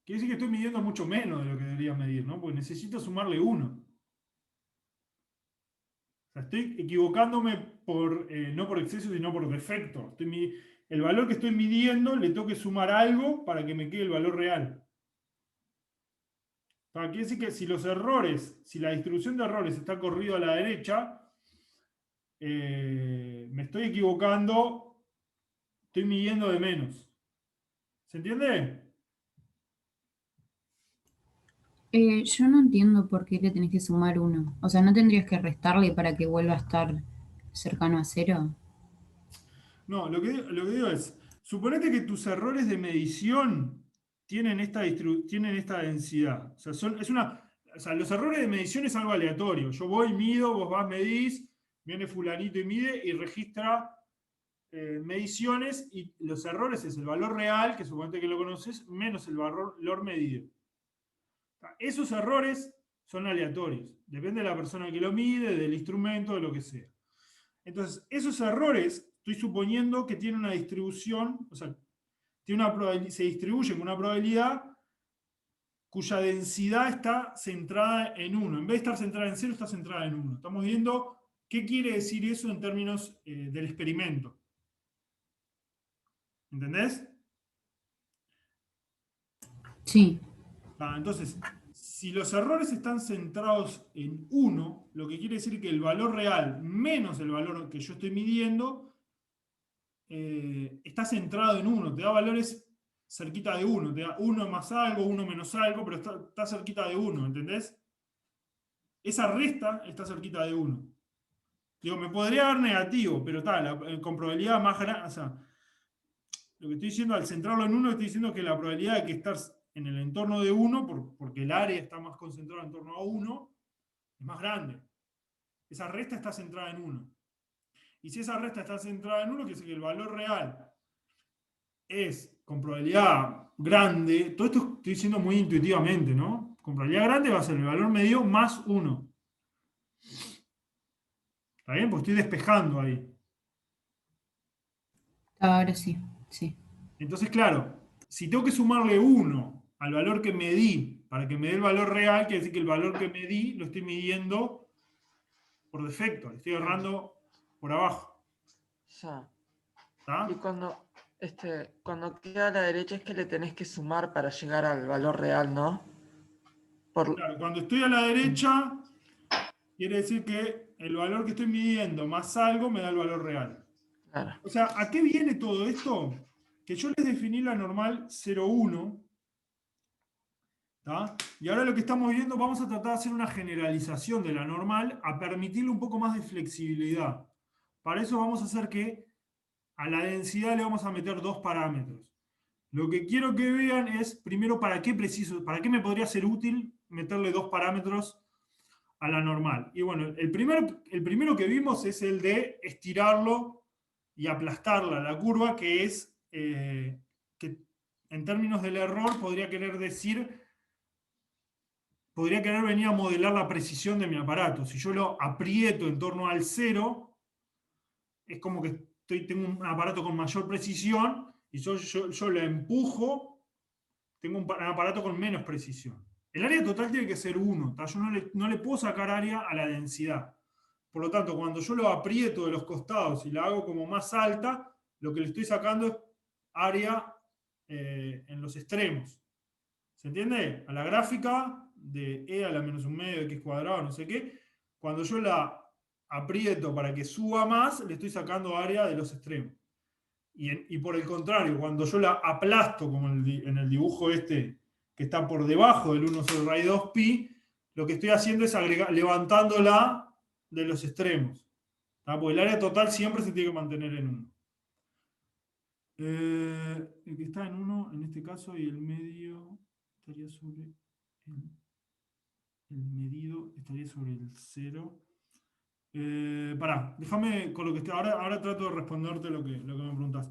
Quiere decir que estoy midiendo mucho menos de lo que debería medir, ¿no? Porque necesito sumarle 1. O sea, estoy equivocándome no por exceso, sino por defecto. El valor que estoy midiendo le tengo que sumar algo para que me quede el valor real. Quiere decir que si los errores, si la distribución de errores está corrido a la derecha, me estoy equivocando, estoy midiendo de menos. ¿Se entiende? Yo no entiendo por qué le tenés que sumar 1. O sea, ¿no tendrías que restarle para que vuelva a estar cercano a 0? No, lo que digo es, suponete que tus errores de medición tienen tienen esta densidad. O sea, los errores de medición es algo aleatorio. Yo voy, mido, vos vas, medís, viene fulanito y mide y registra mediciones, y los errores es el valor real, que suponete que lo conoces, menos el valor medido. Esos errores son aleatorios. Depende de la persona que lo mide, del instrumento, de lo que sea. Entonces, esos errores, estoy suponiendo que tienen una distribución, o sea, se distribuyen con una probabilidad cuya densidad está centrada en 1. En vez de estar centrada en 0, está centrada en 1. Estamos viendo qué quiere decir eso en términos del experimento. ¿Entendés? Sí. Entonces, si los errores están centrados en 1, lo que quiere decir que el valor real menos el valor que yo estoy midiendo está centrado en 1, te da valores cerquita de 1, te da 1 más algo, 1 menos algo, pero está cerquita de 1, ¿entendés? Esa resta está cerquita de 1. Digo, me podría dar negativo, pero con probabilidad más grande, o sea, lo que estoy diciendo al centrarlo en 1, estoy diciendo que la probabilidad de que estar en el entorno de 1, porque el área está más concentrada en torno a 1, es más grande. Esa resta está centrada en 1. Y si esa resta está centrada en 1, quiere decir que el valor real es con probabilidad grande. Todo esto estoy diciendo muy intuitivamente, ¿no? Con probabilidad grande va a ser el valor medio más 1. ¿Está bien? Porque estoy despejando ahí. Ahora sí, sí. Entonces, claro, si tengo que sumarle 1 al valor que medí para que me dé el valor real, quiere decir que el valor que medí lo estoy midiendo por defecto, le estoy errando por abajo. Ya. ¿Está? Y cuando queda a la derecha es que le tenés que sumar para llegar al valor real, ¿no? Claro, cuando estoy a la derecha, quiere decir que el valor que estoy midiendo más algo me da el valor real. Claro. O sea, ¿a qué viene todo esto? Que yo les definí la normal 0,1. Y ahora lo que estamos viendo, vamos a tratar de hacer una generalización de la normal a permitirle un poco más de flexibilidad. Para eso vamos a hacer que a la densidad le vamos a meter 2 parámetros. Lo que quiero que vean es, primero, para qué me podría ser útil meterle 2 parámetros a la normal. Y bueno, el primero que vimos es el de estirarlo y aplastarla, la curva, que es, que en términos del error podría querer venir a modelar la precisión de mi aparato. Si yo lo aprieto en torno al 0, es como que tengo un aparato con mayor precisión, y yo lo empujo, tengo un aparato con menos precisión. El área total tiene que ser 1, yo no le puedo sacar área a la densidad. Por lo tanto, cuando yo lo aprieto de los costados y la hago como más alta, lo que le estoy sacando es área en los extremos. ¿Se entiende? A la gráfica de e a la menos un medio de x cuadrado, no sé qué, cuando yo la aprieto para que suba más, le estoy sacando área de los extremos. Y por el contrario, cuando yo la aplasto, como en el dibujo este, que está por debajo del 1 sobre raíz 2pi, lo que estoy haciendo es levantándola de los extremos. Porque el área total siempre se tiene que mantener en 1. El que está en 1, en este caso, y el medio estaría sobre el medido, estaría sobre el 0. Pará, déjame con lo que ahora trato de responderte lo que me preguntás.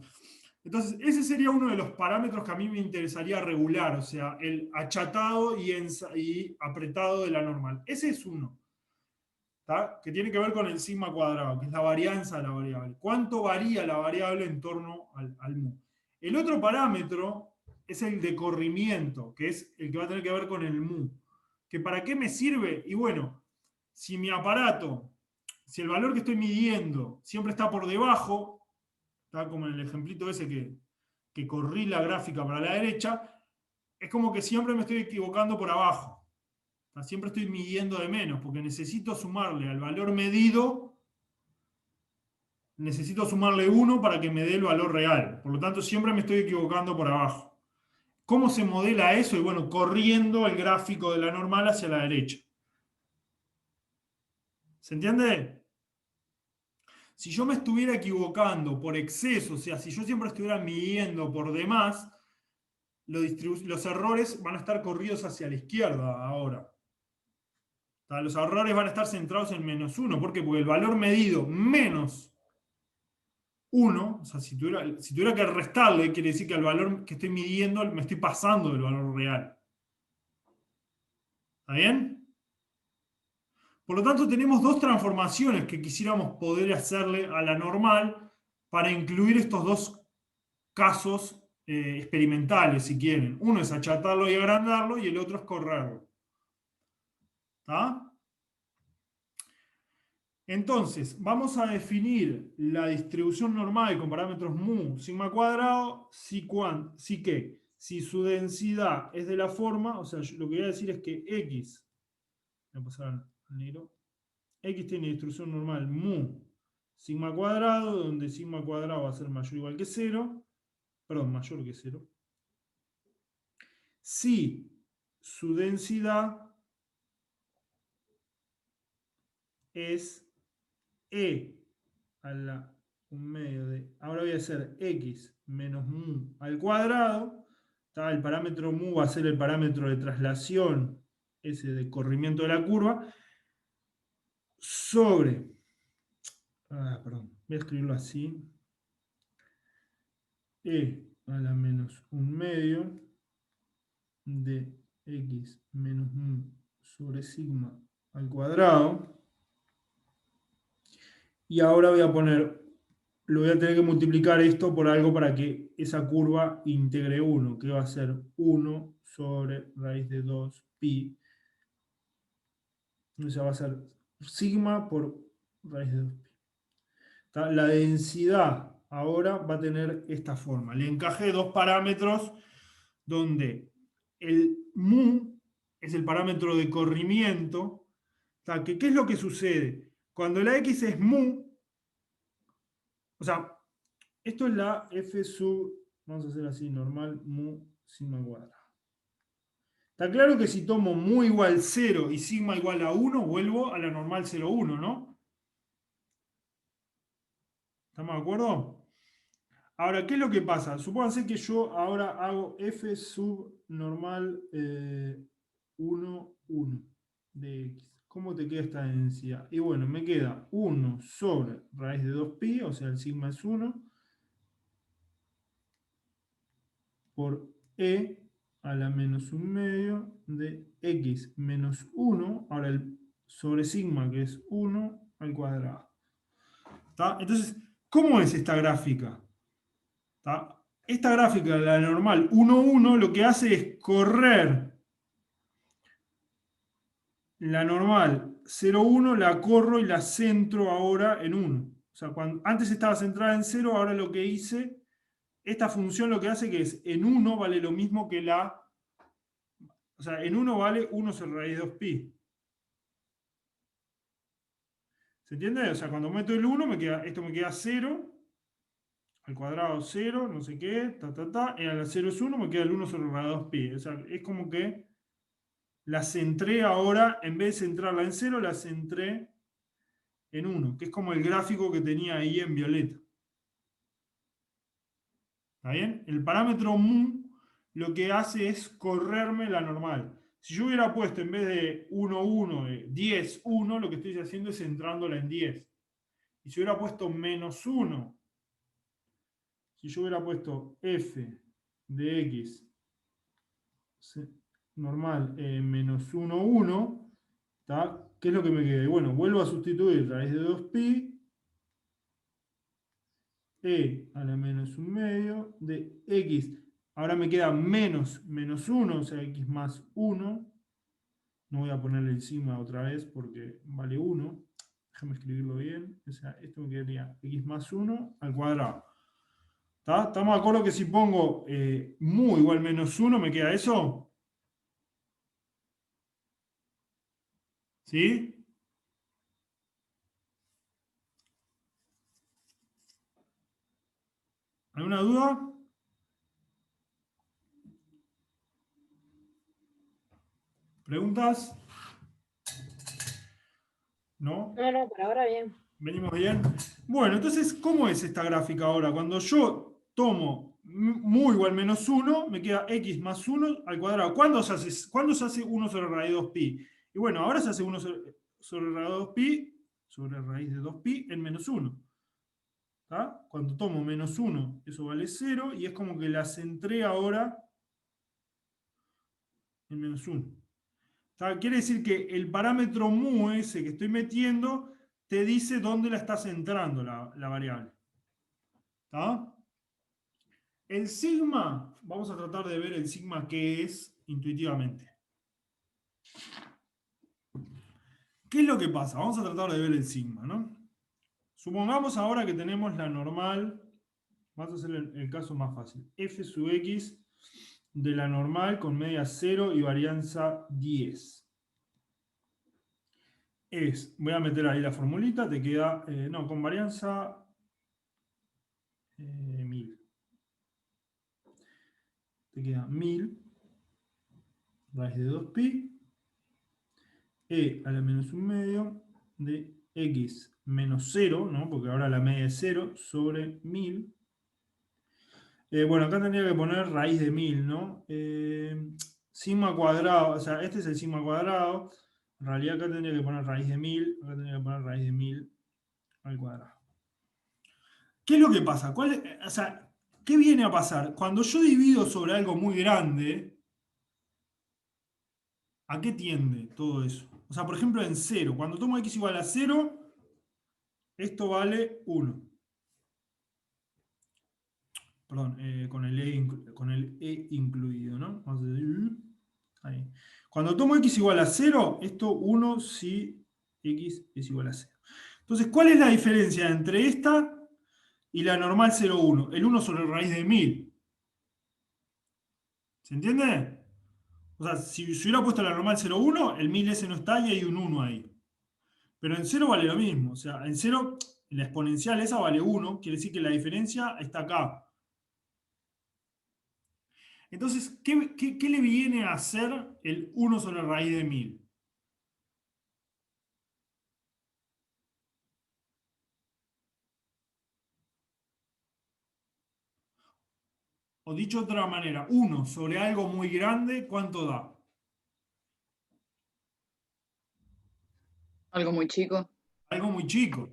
Entonces, ese sería uno de los parámetros que a mí me interesaría regular, o sea, el achatado y apretado de la normal. Ese es uno, ¿tá? Que tiene que ver con el sigma cuadrado, que es la varianza de la variable. ¿Cuánto varía la variable en torno al mu? El otro parámetro es el de corrimiento, que es el que va a tener que ver con el mu. ¿Que para qué me sirve? Y bueno, si mi aparato, si el valor que estoy midiendo siempre está por debajo, está como en el ejemplito ese que corrí la gráfica para la derecha, es como que siempre me estoy equivocando por abajo. Siempre estoy midiendo de menos, porque necesito sumarle al valor medido, necesito sumarle 1 para que me dé el valor real. Por lo tanto, siempre me estoy equivocando por abajo. ¿Cómo se modela eso? Y bueno, corriendo el gráfico de la normal hacia la derecha. ¿Se entiende? Si yo me estuviera equivocando por exceso, o sea, si yo siempre estuviera midiendo por demás, los errores van a estar corridos hacia la izquierda ahora. Los errores van a estar centrados en -1. ¿Por qué? Porque el valor medido menos 1, o sea, si tuviera que restarle, quiere decir que al valor que estoy midiendo me estoy pasando del valor real. ¿Está bien? Por lo tanto, tenemos dos transformaciones que quisiéramos poder hacerle a la normal para incluir estos dos casos experimentales, si quieren. Uno es achatarlo y agrandarlo, y el otro es correrlo. ¿Está? Entonces, vamos a definir la distribución normal con parámetros mu, sigma cuadrado, si ¿qué? Si su densidad es de la forma, o sea, lo que voy a decir es que x, voy a pasar al negro, x tiene distribución normal mu, sigma cuadrado, donde sigma cuadrado va a ser mayor o igual que 0, perdón, mayor que 0, si su densidad es e a la 1/2 de, ahora voy a hacer x menos mu al cuadrado, el parámetro mu va a ser el parámetro de traslación, ese de corrimiento de la curva, sobre, perdón, voy a escribirlo así, e a la menos 1/2 de x menos mu sobre sigma al cuadrado. Y ahora voy a poner, lo voy a tener que multiplicar esto por algo para que esa curva integre 1, que va a ser 1 sobre raíz de 2 pi. O sea, va a ser sigma por raíz de 2 pi. La densidad ahora va a tener esta forma. Le encajé dos parámetros donde el mu es el parámetro de corrimiento. ¿Qué es lo que sucede? Cuando la x es mu, o sea, esto es la f sub, vamos a hacer así, normal, mu, sigma cuadrado. Está claro que si tomo mu igual 0 y sigma igual a 1, vuelvo a la normal 0,1, ¿no? ¿Estamos de acuerdo? Ahora, ¿qué es lo que pasa? Supónganse que yo ahora hago f sub normal 1, 1 de x. ¿Cómo te queda esta densidad? Y bueno, me queda 1 sobre raíz de 2pi, o sea, el sigma es 1, por e a la menos 1/2 de x menos 1, ahora el sobre sigma, que es 1 al cuadrado. ¿Está? Entonces, ¿cómo es esta gráfica? ¿Está? Esta gráfica, la normal 1, 1, lo que hace es correr la normal 0, 1, la corro y la centro ahora en 1. O sea, antes estaba centrada en 0, ahora lo que hice, esta función lo que hace que es en 1 vale lo mismo que la... O sea, en 1 vale 1 sobre raíz de 2pi. ¿Se entiende? O sea, cuando meto el 1, esto me queda 0, al cuadrado 0, no sé qué, y a la 0 es 1, me queda el 1 sobre raíz de 2pi. O sea, es como que la centré ahora, en vez de centrarla en 0, la centré en 1, que es como el gráfico que tenía ahí en violeta. ¿Está bien? El parámetro mu lo que hace es correrme la normal. Si yo hubiera puesto en vez de 1, 1, 10, 1, lo que estoy haciendo es centrándola en 10. Y si hubiera puesto menos 1, si yo hubiera puesto f de x normal menos 1, 1, ¿qué es lo que me queda? Bueno, vuelvo a sustituir raíz de 2pi e a la menos 1/2 de x. Ahora me queda menos 1, o sea, x más 1. No voy a ponerle el sigma otra vez porque vale 1. Déjame escribirlo bien. O sea, esto me quedaría x más 1 al cuadrado. ¿Estamos de acuerdo que si pongo mu igual menos 1 me queda eso? ¿Sí? ¿Alguna duda? ¿Preguntas? ¿No? No, por ahora bien. ¿Venimos bien? Bueno, entonces, ¿cómo es esta gráfica ahora? Cuando yo tomo mu igual menos 1, me queda x más 1 al cuadrado. ¿Cuándo se hace 1 sobre raíz de 2pi? Y bueno, ahora se hace 1 sobre raíz de 2pi, sobre raíz de 2pi en menos 1. ¿Tá? Cuando tomo menos 1, eso vale 0, y es como que la centré ahora en menos 1. ¿Tá? Quiere decir que el parámetro mu ese que estoy metiendo te dice dónde la está centrando la variable. ¿Tá? El sigma, vamos a tratar de ver el sigma que es intuitivamente. ¿Qué es lo que pasa? Vamos a tratar de ver el sigma, ¿no? Supongamos ahora que tenemos la normal, vamos a hacer el caso más fácil, f sub x de la normal con media 0 y varianza 10. Voy a meter ahí la formulita, te queda, no, con varianza 1000. Te queda 1000 raíz de 2pi e a la menos 1/2 de x menos 0, ¿no? Porque ahora la media es 0, sobre 1000. Bueno, acá tendría que poner raíz de 1000, ¿no? Sigma cuadrado, o sea, este es el sigma cuadrado. En realidad acá tendría que poner raíz de 1000, acá tendría que poner raíz de 1000 al cuadrado. ¿Qué es lo que pasa? O sea, ¿qué viene a pasar? Cuando yo divido sobre algo muy grande, ¿a qué tiende todo eso? O sea, por ejemplo, en 0. Cuando tomo x igual a 0, esto vale 1. Perdón, con el e incluido, ¿no? Vamos a decir, ahí. Cuando tomo x igual a 0, esto 1 si x es igual a 0. Entonces, ¿cuál es la diferencia entre esta y la normal 0,1? El 1 sobre raíz de 1000. ¿Se entiende? O sea, si hubiera puesto la normal 0,1, el 1000 ese no está y hay un 1 ahí. Pero en 0 vale lo mismo. O sea, en 0 la exponencial esa vale 1, quiere decir que la diferencia está acá. Entonces, ¿qué le viene a hacer el 1 sobre raíz de 1000? O dicho de otra manera, 1 sobre algo muy grande, ¿cuánto da? Algo muy chico. Algo muy chico.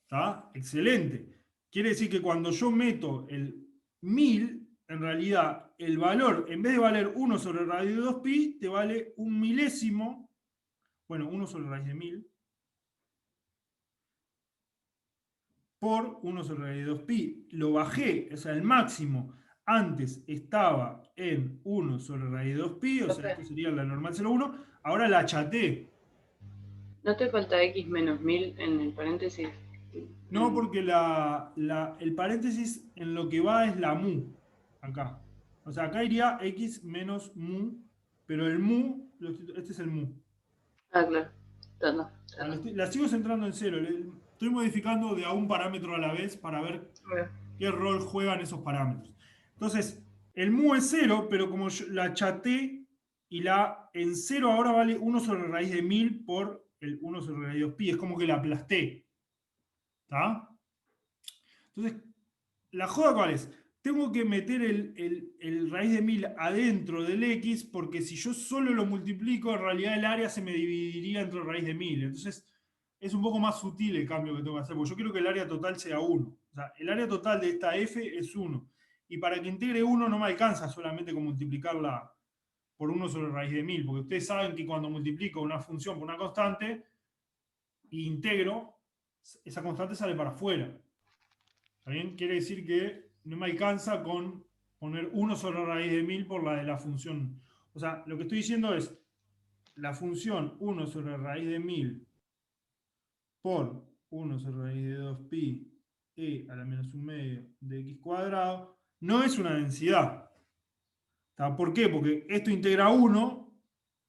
¿Está? Excelente. Quiere decir que cuando yo meto el 1000, en realidad el valor, en vez de valer 1 sobre raíz de 2pi, te vale un milésimo, bueno, 1 sobre raíz de 1000, por 1 sobre raíz de 2pi. Lo bajé, o sea, el máximo antes estaba en 1 sobre raíz de 2pi, o sea, esto sería la normal 0,1, ahora la achaté. ¿No te falta x menos 1000 en el paréntesis? No, porque el paréntesis en lo que va es la mu, acá. O sea, acá iría x menos mu, pero el mu, este es el mu. Ah, claro. No. La sigo centrando en 0. Estoy modificando de a un parámetro a la vez para ver qué rol juegan esos parámetros. Entonces, el mu es 0, pero como yo la achaté y la en 0 ahora vale 1 sobre raíz de 1000 por el 1 sobre raíz de 2pi. Es como que la aplasté. ¿Está? Entonces, ¿la joda cuál es? Tengo que meter el raíz de 1000 adentro del x, porque si yo solo lo multiplico, en realidad el área se me dividiría entre raíz de 1000. Entonces, es un poco más sutil el cambio que tengo que hacer, porque yo quiero que el área total sea 1. O sea, el área total de esta f es 1. Y para que integre 1 no me alcanza solamente con multiplicarla por 1 sobre raíz de 1000, porque ustedes saben que cuando multiplico una función por una constante e integro, esa constante sale para afuera. ¿Está bien? Quiere decir que no me alcanza con poner 1 sobre raíz de 1000 por la de la función. O sea, lo que estoy diciendo es, la función 1 sobre raíz de 1000 por 1 sobre raíz de 2pi e a la menos 1/2 de x cuadrado no es una densidad. ¿Está? ¿Por qué? Porque esto integra 1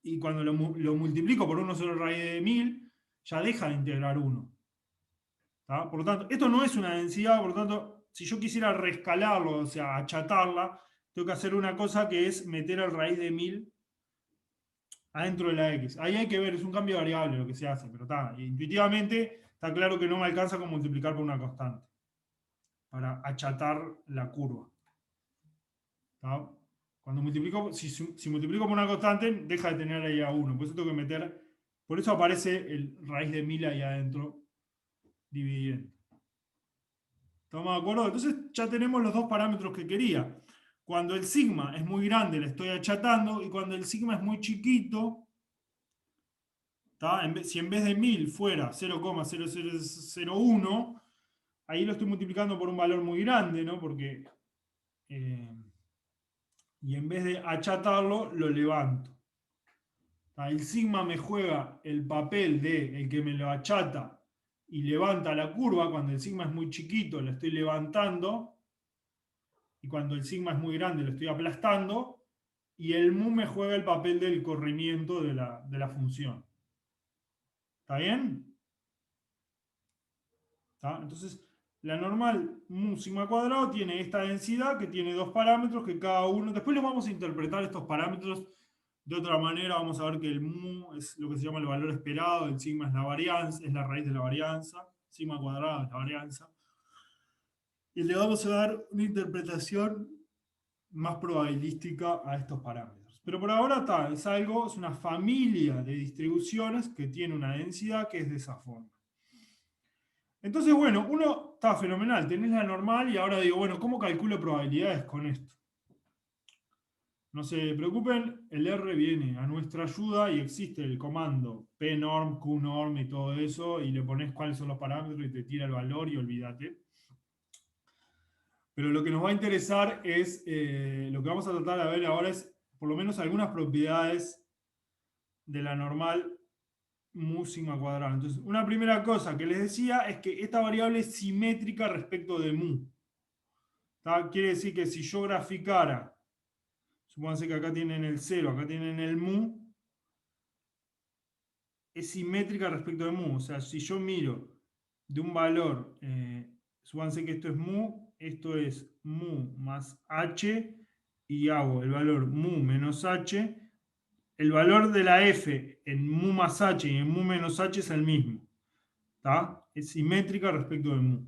y cuando lo multiplico por 1 sobre raíz de 1000, ya deja de integrar 1. ¿Tá? Por lo tanto, esto no es una densidad, por lo tanto, si yo quisiera reescalarlo, o sea, achatarla, tengo que hacer una cosa que es meter el raíz de 1000 adentro de la x. Ahí hay que ver, es un cambio variable lo que se hace, pero está, intuitivamente está claro que no me alcanza con multiplicar por una constante para achatar la curva. ¿Tá? Cuando multiplico, si multiplico por una constante, deja de tener ahí a 1. Por eso tengo que meter, por eso aparece el raíz de 1000 ahí adentro dividiendo. ¿Estamos de acuerdo? Entonces ya tenemos los dos parámetros que quería. Cuando el sigma es muy grande, le estoy achatando, y cuando el sigma es muy chiquito, si en vez de 1000 fuera 0,0001, ahí lo estoy multiplicando por un valor muy grande, ¿no? Porque, y en vez de achatarlo, lo levanto. El sigma me juega el papel de el que me lo achata y levanta la curva. Cuando el sigma es muy chiquito, lo estoy levantando, y cuando el sigma es muy grande, lo estoy aplastando, y el mu me juega el papel del corrimiento de la función. ¿Está bien? ¿Está? Entonces, la normal mu sigma cuadrado tiene esta densidad que tiene dos parámetros que cada uno... Después los vamos a interpretar estos parámetros de otra manera. Vamos a ver que el mu es lo que se llama el valor esperado, el sigma es la varianza, es la raíz de la varianza, sigma cuadrado es la varianza. Y le vamos a dar una interpretación más probabilística a estos parámetros. Pero por ahora está, es una familia de distribuciones que tiene una densidad que es de esa forma. Entonces, bueno, uno está fenomenal, tenés la normal y ahora digo, bueno, ¿cómo calculo probabilidades con esto? No se preocupen, el R viene a nuestra ayuda y existe el comando pnorm, qnorm y todo eso, y le pones cuáles son los parámetros y te tira el valor y olvídate. Pero lo que nos va a interesar es, lo que vamos a tratar de ver ahora es por lo menos algunas propiedades de la normal mu sigma cuadrado. Entonces, una primera cosa que les decía es que esta variable es simétrica respecto de mu. ¿Tá? Quiere decir que si yo graficara, supónganse que acá tienen el 0, acá tienen el mu, es simétrica respecto de mu. O sea, si yo miro de un valor, supónganse que esto es mu, esto es mu más h, y hago el valor mu menos h, el valor de la f en mu más h y en mu menos h es el mismo. ¿Tá? Es simétrica respecto de mu.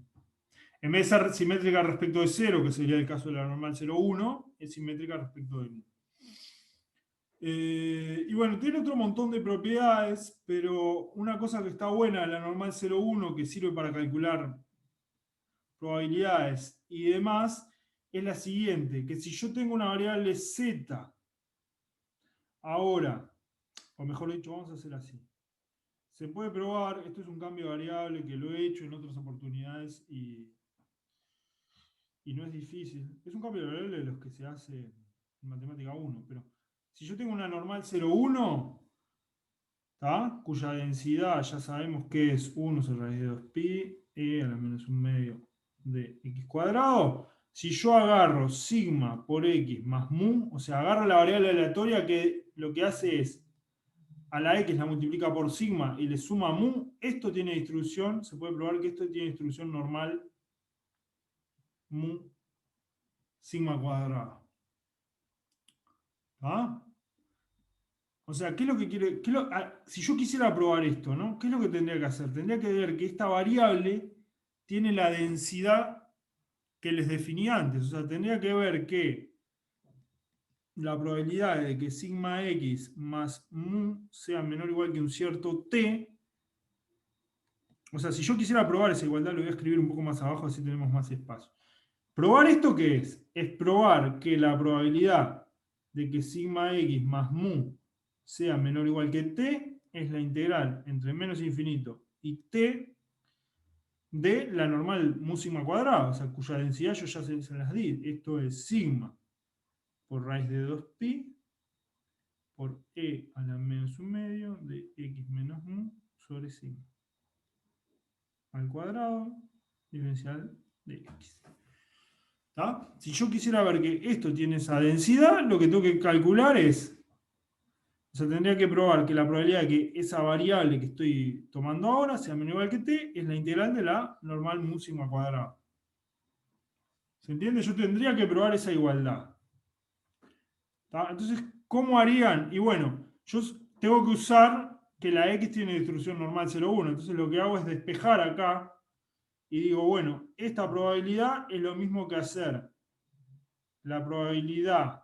En vez de ser simétrica respecto de 0, que sería el caso de la normal 0,1, es simétrica respecto de mu. Y bueno, tiene otro montón de propiedades, pero una cosa que está buena de la normal 0,1, que sirve para calcular probabilidades y demás, es la siguiente, que si yo tengo una variable z, ahora, o mejor dicho, vamos a hacer así. Se puede probar, esto es un cambio de variable que lo he hecho en otras oportunidades y no es difícil. Es un cambio de variable de los que se hace en matemática 1, pero si yo tengo una normal 0,1, cuya densidad ya sabemos que es 1 sobre raíz de 2pi, e a la menos un medio de x cuadrado, si yo agarro sigma por x más mu, o sea, agarro la variable aleatoria que lo que hace es a la x la multiplica por sigma y le suma mu, esto tiene distribución, se puede probar que esto tiene distribución normal mu sigma cuadrado. ¿Ah? O sea, ¿qué es lo que quiere? Si yo quisiera probar esto, ¿no? ¿Qué es lo que tendría que hacer? Tendría que ver que esta variable tiene la densidad que les definí antes. O sea, tendría que ver que la probabilidad de que sigma x más mu sea menor o igual que un cierto t. O sea, si yo quisiera probar esa igualdad, lo voy a escribir un poco más abajo, así tenemos más espacio. ¿Probar esto qué es? Es probar que la probabilidad de que sigma x más mu sea menor o igual que t es la integral entre menos infinito y t de la normal mu sigma cuadrado, o sea, cuya densidad yo ya se las di. Esto es sigma por raíz de 2pi por e a la menos un medio de x menos mu sobre sigma al cuadrado diferencial de x. ¿Tá? Si yo quisiera ver que esto tiene esa densidad, lo que tengo que calcular es O sea, tendría que probar que la probabilidad de que esa variable que estoy tomando ahora sea menor o igual que t es la integral de la normal mu sigma cuadrada. ¿Se entiende? Yo tendría que probar esa igualdad. ¿Tá? Entonces, ¿cómo harían? Y bueno, yo tengo que usar que la x tiene distribución normal 0,1. Entonces lo que hago es despejar acá y digo, bueno, esta probabilidad es lo mismo que hacer la probabilidad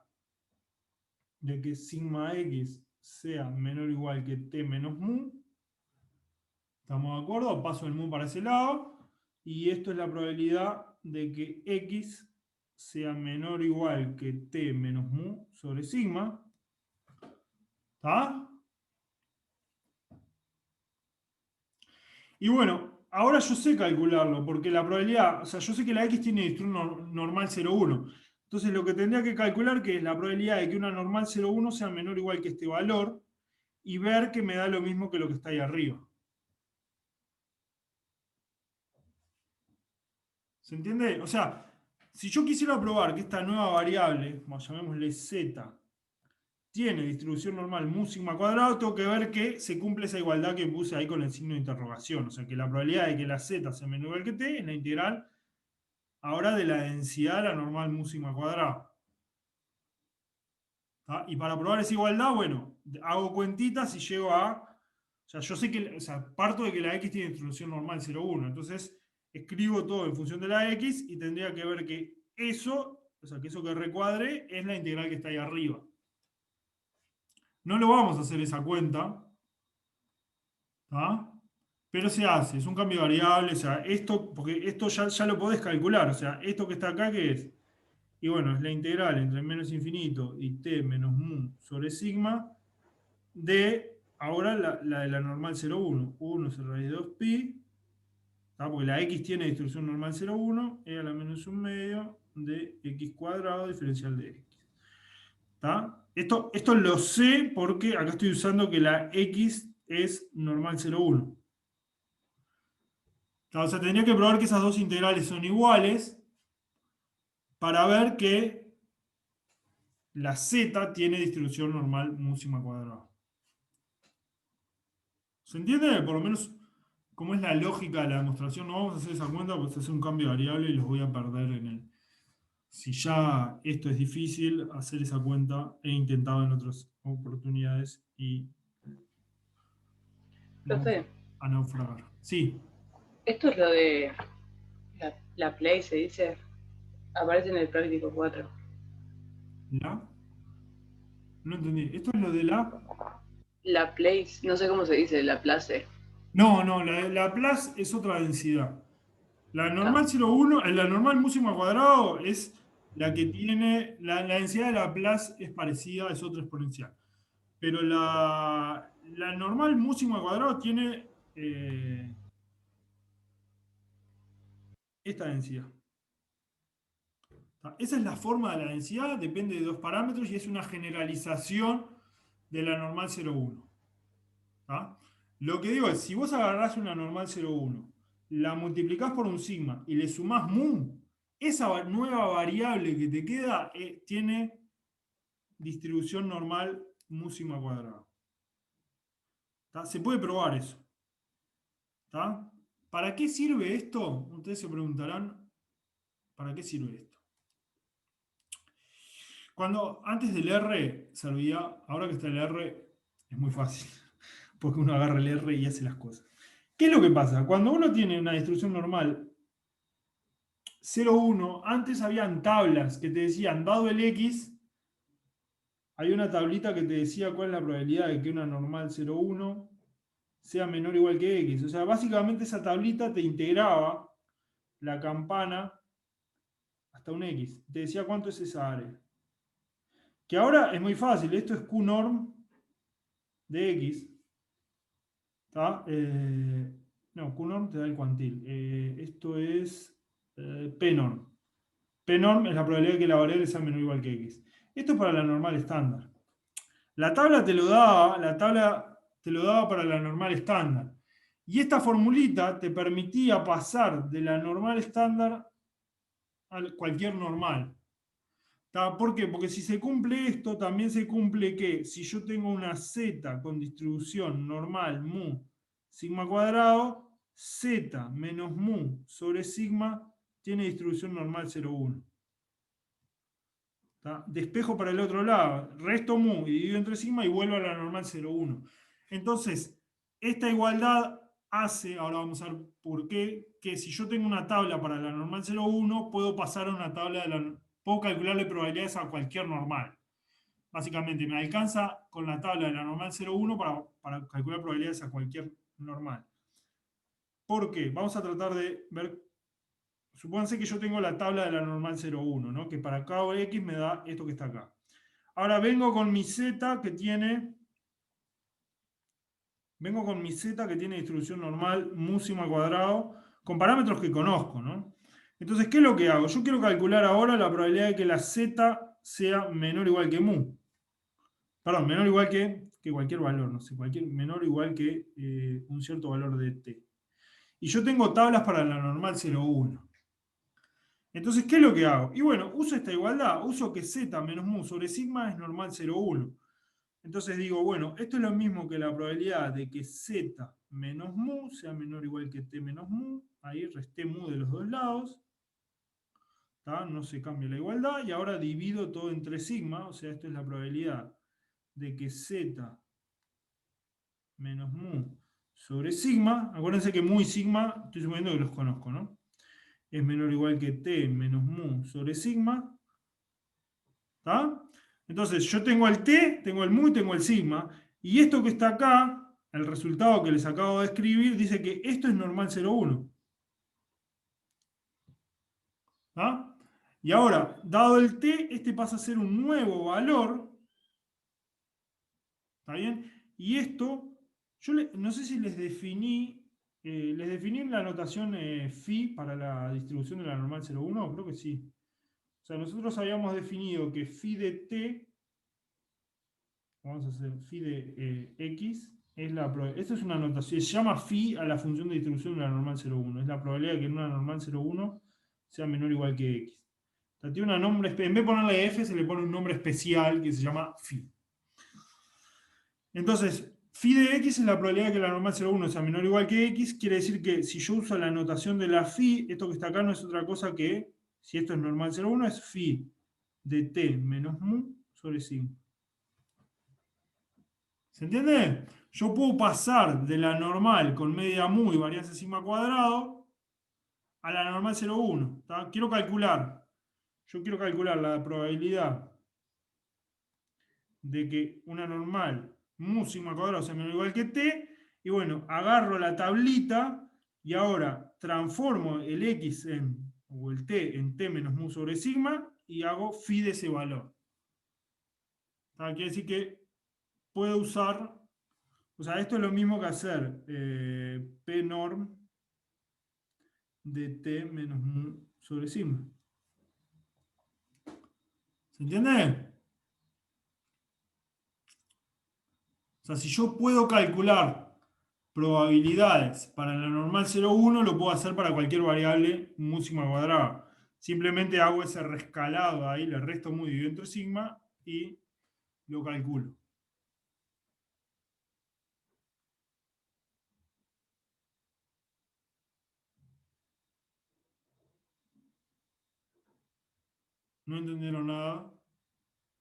de que sigma x sea menor o igual que t menos mu. ¿Estamos de acuerdo? Paso el mu para ese lado. Y esto es la probabilidad de que x sea menor o igual que t menos mu sobre sigma. ¿Está? Y bueno, ahora yo sé calcularlo, porque la probabilidad, o sea, yo sé que la x tiene distribución normal 0,1. Entonces lo que tendría que calcular que es la probabilidad de que una normal 0,1 sea menor o igual que este valor, y ver que me da lo mismo que lo que está ahí arriba. ¿Se entiende? O sea, si yo quisiera probar que esta nueva variable, llamémosle z, tiene distribución normal mu sigma cuadrado, tengo que ver que se cumple esa igualdad que puse ahí con el signo de interrogación. O sea, que la probabilidad de que la z sea menor o igual que t es la integral ahora de la densidad de la normal mu sigma cuadrado. ¿Tá? Y para probar esa igualdad, bueno, hago cuentitas y llego a... O sea, yo sé que, o sea, parto de que la x tiene distribución normal 0,1. Entonces, escribo todo en función de la x y tendría que ver que eso, o sea, que eso que recuadre es la integral que está ahí arriba. No lo vamos a hacer esa cuenta, ¿tá? Pero se hace, es un cambio de variable, o sea, esto, porque esto ya lo podés calcular, o sea, esto que está acá, ¿qué es? Y bueno, es la integral entre menos infinito y t menos mu sobre sigma de, ahora la de la normal 0,1, 1 sobre raíz de 2pi, ¿tá? Porque la x tiene distribución normal 0,1, e a la menos 1/2 de x cuadrado diferencial de x. ¿Tá? Esto lo sé porque acá estoy usando que la x es normal 0,1. O sea, tendría que probar que esas dos integrales son iguales para ver que la z tiene distribución normal mu sigma cuadrada. ¿Se entiende? Por lo menos cómo es la lógica de la demostración. No vamos a hacer esa cuenta porque se hace un cambio de variable y los voy a perder en el... Si ya esto es difícil, hacer esa cuenta he intentado en otras oportunidades y vamos Profe, a naufragar. Sí. esto es lo de la Play, se dice. Aparece en el práctico 4. ¿La? No entendí. ¿Esto es lo de la...? La Play, no sé cómo se dice, la Place. No, la plus es otra densidad. La normal 0,1, la normal mu sigma cuadrado es la que tiene, la densidad de la plus es parecida, es otra exponencial. Pero la normal mu sigma cuadrado tiene esta densidad. Esa es la forma de la densidad, depende de dos parámetros y es una generalización de la normal 0,1. Lo que digo es, si vos agarrás una normal 0,1, la multiplicás por un sigma y le sumás mu, esa nueva variable que te queda tiene distribución normal mu sigma cuadrada. Se puede probar eso. ¿Tá? ¿Para qué sirve esto? Ustedes se preguntarán, ¿para qué sirve esto? Cuando antes del R servía, ahora que está el R es muy fácil, porque uno agarra el R y hace las cosas. ¿Qué es lo que pasa? Cuando uno tiene una distribución normal 0,1, antes habían tablas que te decían, dado el X, hay una tablita que te decía cuál es la probabilidad de que una normal 0,1 sea menor o igual que X. O sea, básicamente esa tablita te integraba la campana hasta un X. Te decía cuánto es esa área. Que ahora es muy fácil, esto es Q norm de X. No, Q norm te da el cuantil. Esto es P norm. P norm es la probabilidad de que la variable sea menor o igual que X. Esto es para la normal estándar. La tabla te lo daba para la normal estándar. Y esta formulita te permitía pasar de la normal estándar a cualquier normal. ¿Por qué? Porque si se cumple esto, también se cumple que si yo tengo una z con distribución normal mu sigma cuadrado, z menos mu sobre sigma tiene distribución normal 0,1. Despejo para el otro lado, resto mu y divido entre sigma y vuelvo a la normal 0,1. Entonces, esta igualdad hace, ahora vamos a ver por qué, que si yo tengo una tabla para la normal 0,1, puedo pasar a una tabla puedo calcularle probabilidades a cualquier normal. Básicamente me alcanza con la tabla de la normal 0,1 para calcular probabilidades a cualquier normal. ¿Por qué? Vamos a tratar de ver. Supónganse que yo tengo la tabla de la normal 0,1, ¿no? Que para cada x me da esto que está acá. Ahora vengo con mi z que tiene distribución normal mu sigma al cuadrado con parámetros que conozco, ¿no? Entonces, ¿qué es lo que hago? Yo quiero calcular ahora la probabilidad de que la z sea menor o igual que mu. Perdón, menor o igual que cualquier valor, no sé, menor o igual que un cierto valor de t. Y yo tengo tablas para la normal 0,1. Entonces, ¿qué es lo que hago? Y bueno, uso esta igualdad, uso que z menos mu sobre sigma es normal 0,1. Entonces digo, bueno, esto es lo mismo que la probabilidad de que z menos mu sea menor o igual que t menos mu. Ahí resté mu de los dos lados. ¿Tá? No se cambia la igualdad. Y ahora divido todo entre sigma. O sea, esto es la probabilidad de que z menos mu sobre sigma. Acuérdense que mu y sigma, estoy suponiendo que los conozco, ¿no? Es menor o igual que t menos mu sobre sigma. ¿Tá? Entonces yo tengo el t, tengo el mu y tengo el sigma. Y esto que está acá, el resultado que les acabo de escribir, dice que esto es normal 0,1. ¿Tá? Y ahora, dado el t, este pasa a ser un nuevo valor. ¿Está bien? Y esto, yo no sé si les definí la notación phi para la distribución de la normal 0,1, creo que sí. O sea, nosotros habíamos definido que phi de t, vamos a hacer phi de x, esto es una notación, se llama phi a la función de distribución de la normal 0,1. Es la probabilidad de que en una normal 0,1 sea menor o igual que x. O sea, tiene un nombre, en vez de ponerle f, se le pone un nombre especial que se llama phi. Entonces, phi de x es la probabilidad de que la normal 0,1 sea menor o igual que x. Quiere decir que si yo uso la notación de la phi, esto que está acá no es otra cosa que, si esto es normal 0,1, es phi de t menos mu sobre sigma. ¿Se entiende? Yo puedo pasar de la normal con media mu y varianza sigma cuadrado a la normal 0,1. Yo quiero calcular la probabilidad de que una normal mu sigma cuadrado sea menor o igual que t, y bueno, agarro la tablita y ahora transformo el x o el t en t menos mu sobre sigma y hago phi de ese valor. Quiere decir que puedo usar, o sea, esto es lo mismo que hacer p norm de t menos mu sobre sigma. ¿Se entiende? O sea, si yo puedo calcular probabilidades para la normal 0,1, lo puedo hacer para cualquier variable mu sigma cuadrada. Simplemente hago ese rescalado ahí, le resto mu dividido entre sigma y lo calculo. ¿No entendieron nada?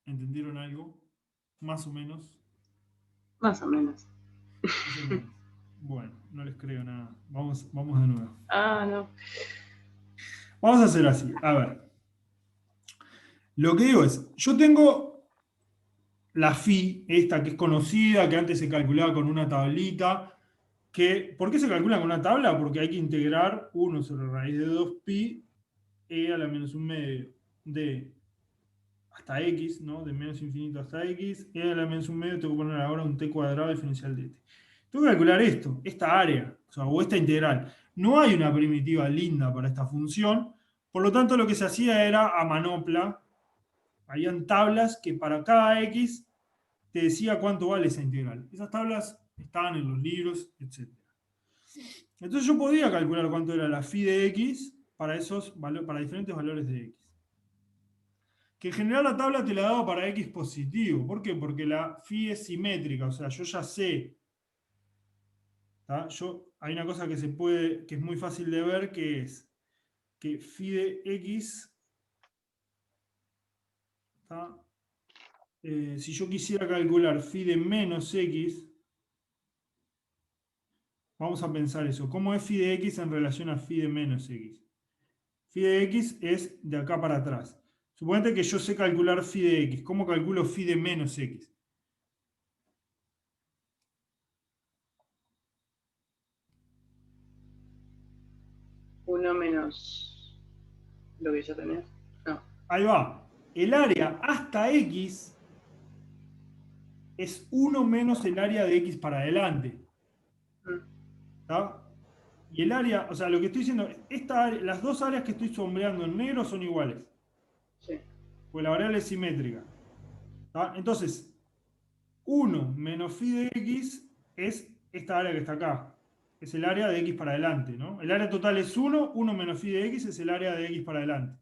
¿Entendieron algo? Más o menos. Más o menos. Más o menos. Bueno, no les creo nada. Vamos de nuevo. No. Vamos a hacer así. A ver. Lo que digo es, yo tengo la phi, esta que es conocida, que antes se calculaba con una tablita. ¿Por qué se calcula con una tabla? Porque hay que integrar 1 sobre raíz de 2pi e a la menos un medio de hasta x, ¿no? De menos infinito hasta x, e a la menos un medio tengo que poner ahora un t cuadrado diferencial de t. Tengo que calcular esto, esta área, o esta integral. No hay una primitiva linda para esta función, por lo tanto lo que se hacía era a manopla. Habían tablas que para cada x te decía cuánto vale esa integral. Esas tablas estaban en los libros, etc. Entonces yo podía calcular cuánto era la phi de x para diferentes valores de x. Que en general la tabla te la daba para X positivo. ¿Por qué? Porque la phi es simétrica, o sea, yo ya sé. ¿Tá? Hay una cosa que que es muy fácil de ver, que es que phi de X, ¿tá? Si yo quisiera calcular phi de menos X, vamos a pensar eso. ¿Cómo es phi de X en relación a phi de menos X? Phi de X es de acá para atrás. Suponete que yo sé calcular phi de X. ¿Cómo calculo phi de menos X? Uno menos lo que ya tenés. No. Ahí va. El área hasta X es 1 menos el área de X para adelante. ¿Tá? Y el área, o sea, lo que estoy diciendo, las dos áreas que estoy sombreando en negro son iguales. Sí. Pues la variable es simétrica. ¿Tá? Entonces, 1 menos phi de X es esta área que está acá. Es el área de X para adelante, ¿no? El área total es 1, 1 menos phi de X es el área de X para adelante.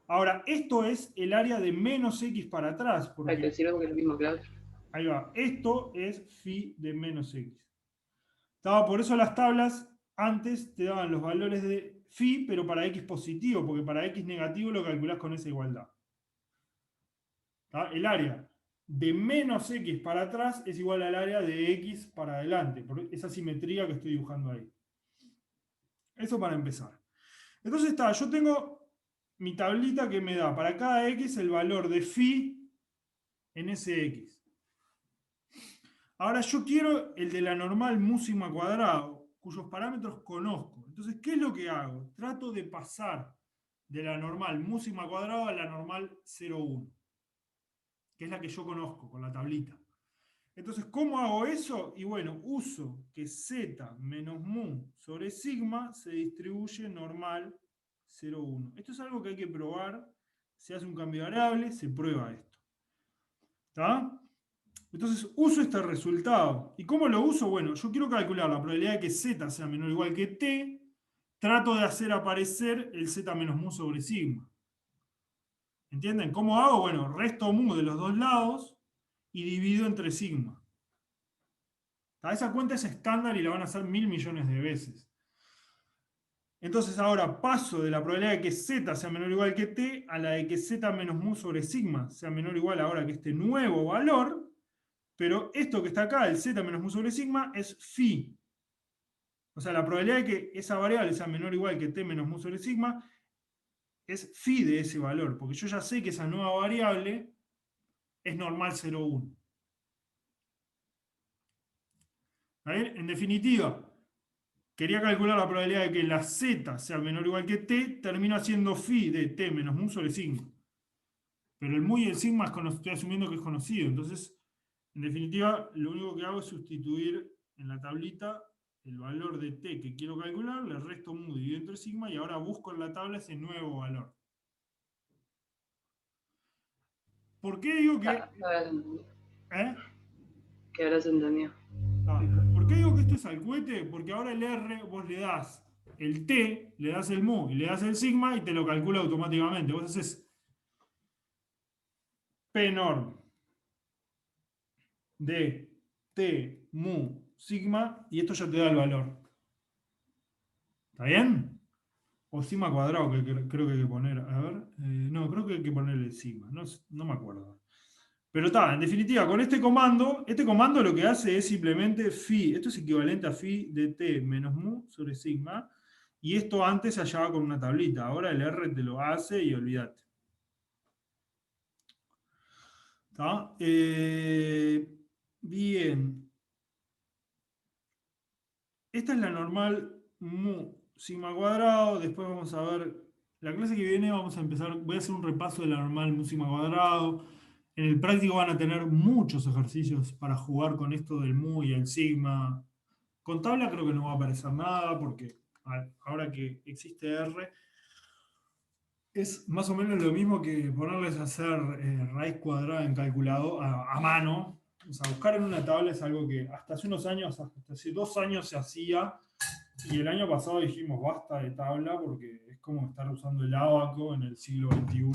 Ahora, esto es el área de menos X para atrás. Hay Porque, que decir algo que es lo mismo, claro. ahí va, esto es phi de menos X. Por eso las tablas antes te daban los valores de phi, pero para X positivo, porque para X negativo lo calculás con esa igualdad. ¿Tá? El área de menos X para atrás es igual al área de X para adelante, por esa simetría que estoy dibujando ahí. Eso para empezar. Entonces yo tengo mi tablita que me da para cada X el valor de phi en ese X. Ahora yo quiero el de la normal mu sigma cuadrado, cuyos parámetros conozco. Entonces, ¿qué es lo que hago? Trato de pasar de la normal mu sigma cuadrado a la normal 0,1, que es la que yo conozco con la tablita. Entonces, ¿cómo hago eso? Y bueno, uso que z menos mu sobre sigma se distribuye normal 0,1. Esto es algo que hay que probar. Se hace un cambio de variable, se prueba esto. ¿Está? Entonces uso este resultado. ¿Y cómo lo uso? Bueno, yo quiero calcular la probabilidad de que z sea menor o igual que t. Trato de hacer aparecer el z menos mu sobre sigma. ¿Entienden? ¿Cómo hago? Bueno, resto mu de los dos lados y divido entre sigma. Esa cuenta es estándar y la van a hacer 1000 millones de veces. Entonces ahora paso de la probabilidad de que z sea menor o igual que t a la de que z menos mu sobre sigma sea menor o igual ahora que este nuevo valor. Pero esto que está acá, el z menos mu sobre sigma, es phi. O sea, la probabilidad de que esa variable sea menor o igual que t menos mu sobre sigma es phi de ese valor, porque yo ya sé que esa nueva variable es normal 0,1. En definitiva, quería calcular la probabilidad de que la z sea menor o igual que t, termina siendo phi de t menos mu sobre sigma. Pero el mu y el sigma estoy asumiendo que es conocido, entonces, en definitiva, lo único que hago es sustituir en la tablita el valor de t que quiero calcular, le resto mu dividido entre sigma y ahora busco en la tabla ese nuevo valor. ¿Por qué digo que... Habrás entendido. ¿Eh? Que habrás entendido. ¿Por qué digo que esto es al cohete? Porque ahora el R vos le das el t, le das el mu y le das el sigma y te lo calcula automáticamente. Vos haces P norm de t, mu, sigma y esto ya te da el valor. ¿Está bien? O sigma cuadrado, que creo que hay que poner. A ver. No, creo que hay que ponerle sigma. No me acuerdo. Pero está, en definitiva, con este comando lo que hace es simplemente phi. Esto es equivalente a phi de t menos mu sobre sigma. Y esto antes se hallaba con una tablita. Ahora el R te lo hace y olvídate. ¿Está? Bien. Esta es la normal mu sigma cuadrado. Después vamos a ver, la clase que viene vamos a empezar, voy a hacer un repaso de la normal mu sigma cuadrado. En el práctico van a tener muchos ejercicios para jugar con esto del mu y el sigma. Con tabla creo que no va a aparecer nada porque ahora que existe R es más o menos lo mismo que ponerles a hacer raíz cuadrada en calculado a mano. O sea, buscar en una tabla es algo que hasta hace unos años, hasta hace 2 años se hacía, y el año pasado dijimos basta de tabla porque es como estar usando el ábaco en el siglo XXI.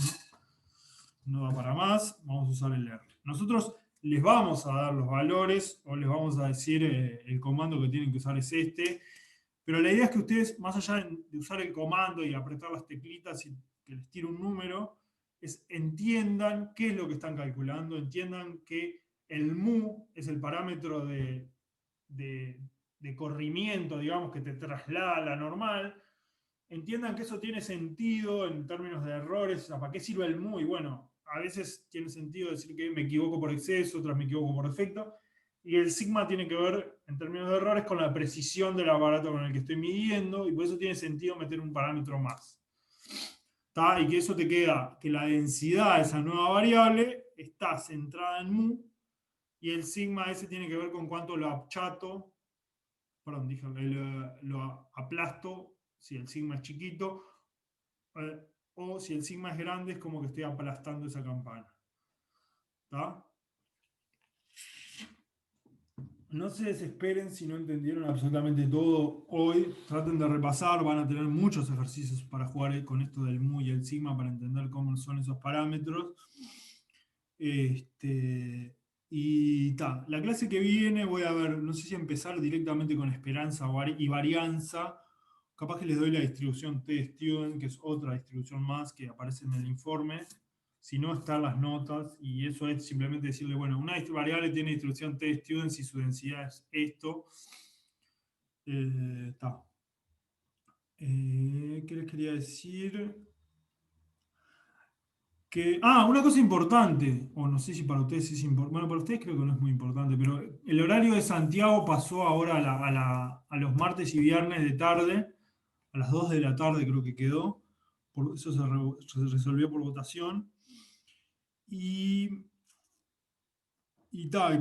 no da para más, vamos a usar el R. Nosotros les vamos a dar los valores o les vamos a decir el comando que tienen que usar es este, pero la idea es que ustedes, más allá de usar el comando y apretar las teclitas y que les tire un número, entiendan qué es lo que están calculando, entiendan que el mu es el parámetro de corrimiento, digamos, que te traslada a la normal. Entiendan que eso tiene sentido en términos de errores, o sea, ¿para qué sirve el mu? Y bueno, a veces tiene sentido decir que me equivoco por exceso, otras me equivoco por defecto. Y el sigma tiene que ver, en términos de errores, con la precisión del aparato con el que estoy midiendo, y por eso tiene sentido meter un parámetro más. ¿Tá? Y que eso te queda, que la densidad de esa nueva variable está centrada en mu, y el sigma ese tiene que ver con cuánto lo achato, perdón, dije, lo aplasto, si el sigma es chiquito, o si el sigma es grande, es como que estoy aplastando esa campana. ¿Tá? No se desesperen si no entendieron absolutamente todo hoy. Traten de repasar, van a tener muchos ejercicios para jugar con esto del mu y el sigma para entender cómo son esos parámetros. Y la clase que viene voy a ver, no sé si empezar directamente con esperanza y varianza. Capaz que les doy la distribución t-student, que es otra distribución más que aparece en el informe. Si no, están las notas, y eso es simplemente decirle, bueno, una variable tiene distribución t-student si su densidad es esto. ¿Qué les quería decir? Una cosa importante, o no sé si para ustedes es importante, bueno, para ustedes creo que no es muy importante, pero el horario de Santiago pasó ahora a los martes y viernes de tarde, a las 2 de la tarde creo que quedó, eso se resolvió por votación, y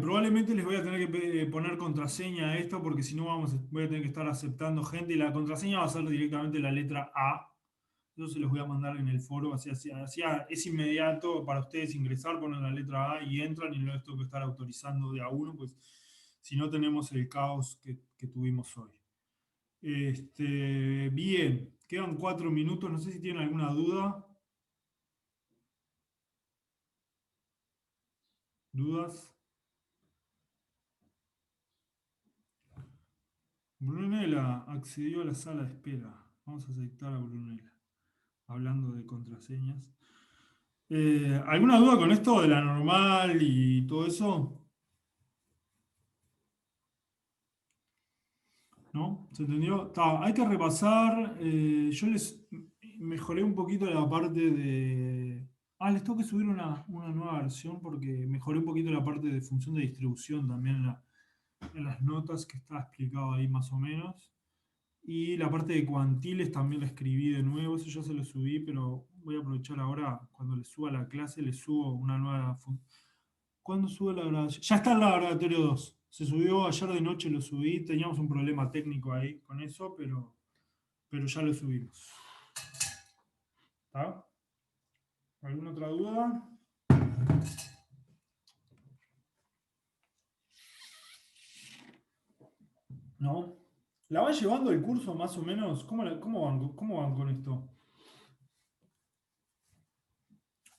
probablemente les voy a tener que poner contraseña a esto, porque si no voy a tener que estar aceptando gente, y la contraseña va a ser directamente la letra A. Eso se los voy a mandar en el foro, así es inmediato para ustedes ingresar, ponen la letra A y entran, y no les tengo que estar autorizando de a uno, pues si no tenemos el caos que tuvimos hoy. Bien, quedan 4 minutos, no sé si tienen alguna duda. ¿Dudas? Brunella accedió a la sala de espera. Vamos a aceptar a Brunella. Hablando de contraseñas. ¿Alguna duda con esto de la normal y todo eso? ¿No? ¿Se entendió? Hay que repasar. Yo les mejoré un poquito la parte de... les tengo que subir una nueva versión porque mejoré un poquito la parte de función de distribución también en las notas, que está explicado ahí más o menos. Y la parte de cuantiles también la escribí de nuevo, eso ya se lo subí, pero voy a aprovechar ahora, cuando les suba la clase, les subo una nueva función. ¿Cuándo sube la grabación? Ya está el laboratorio 2. Se subió ayer de noche, lo subí. Teníamos un problema técnico ahí con eso, pero ya lo subimos. ¿Está? ¿Alguna otra duda? ¿No? ¿La van llevando el curso más o menos? ¿Cómo van con esto?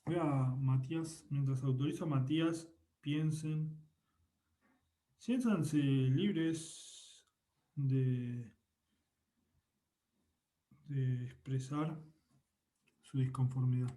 Voy a Matías, mientras autorizo a Matías, piensen. Siéntanse libres de expresar su disconformidad.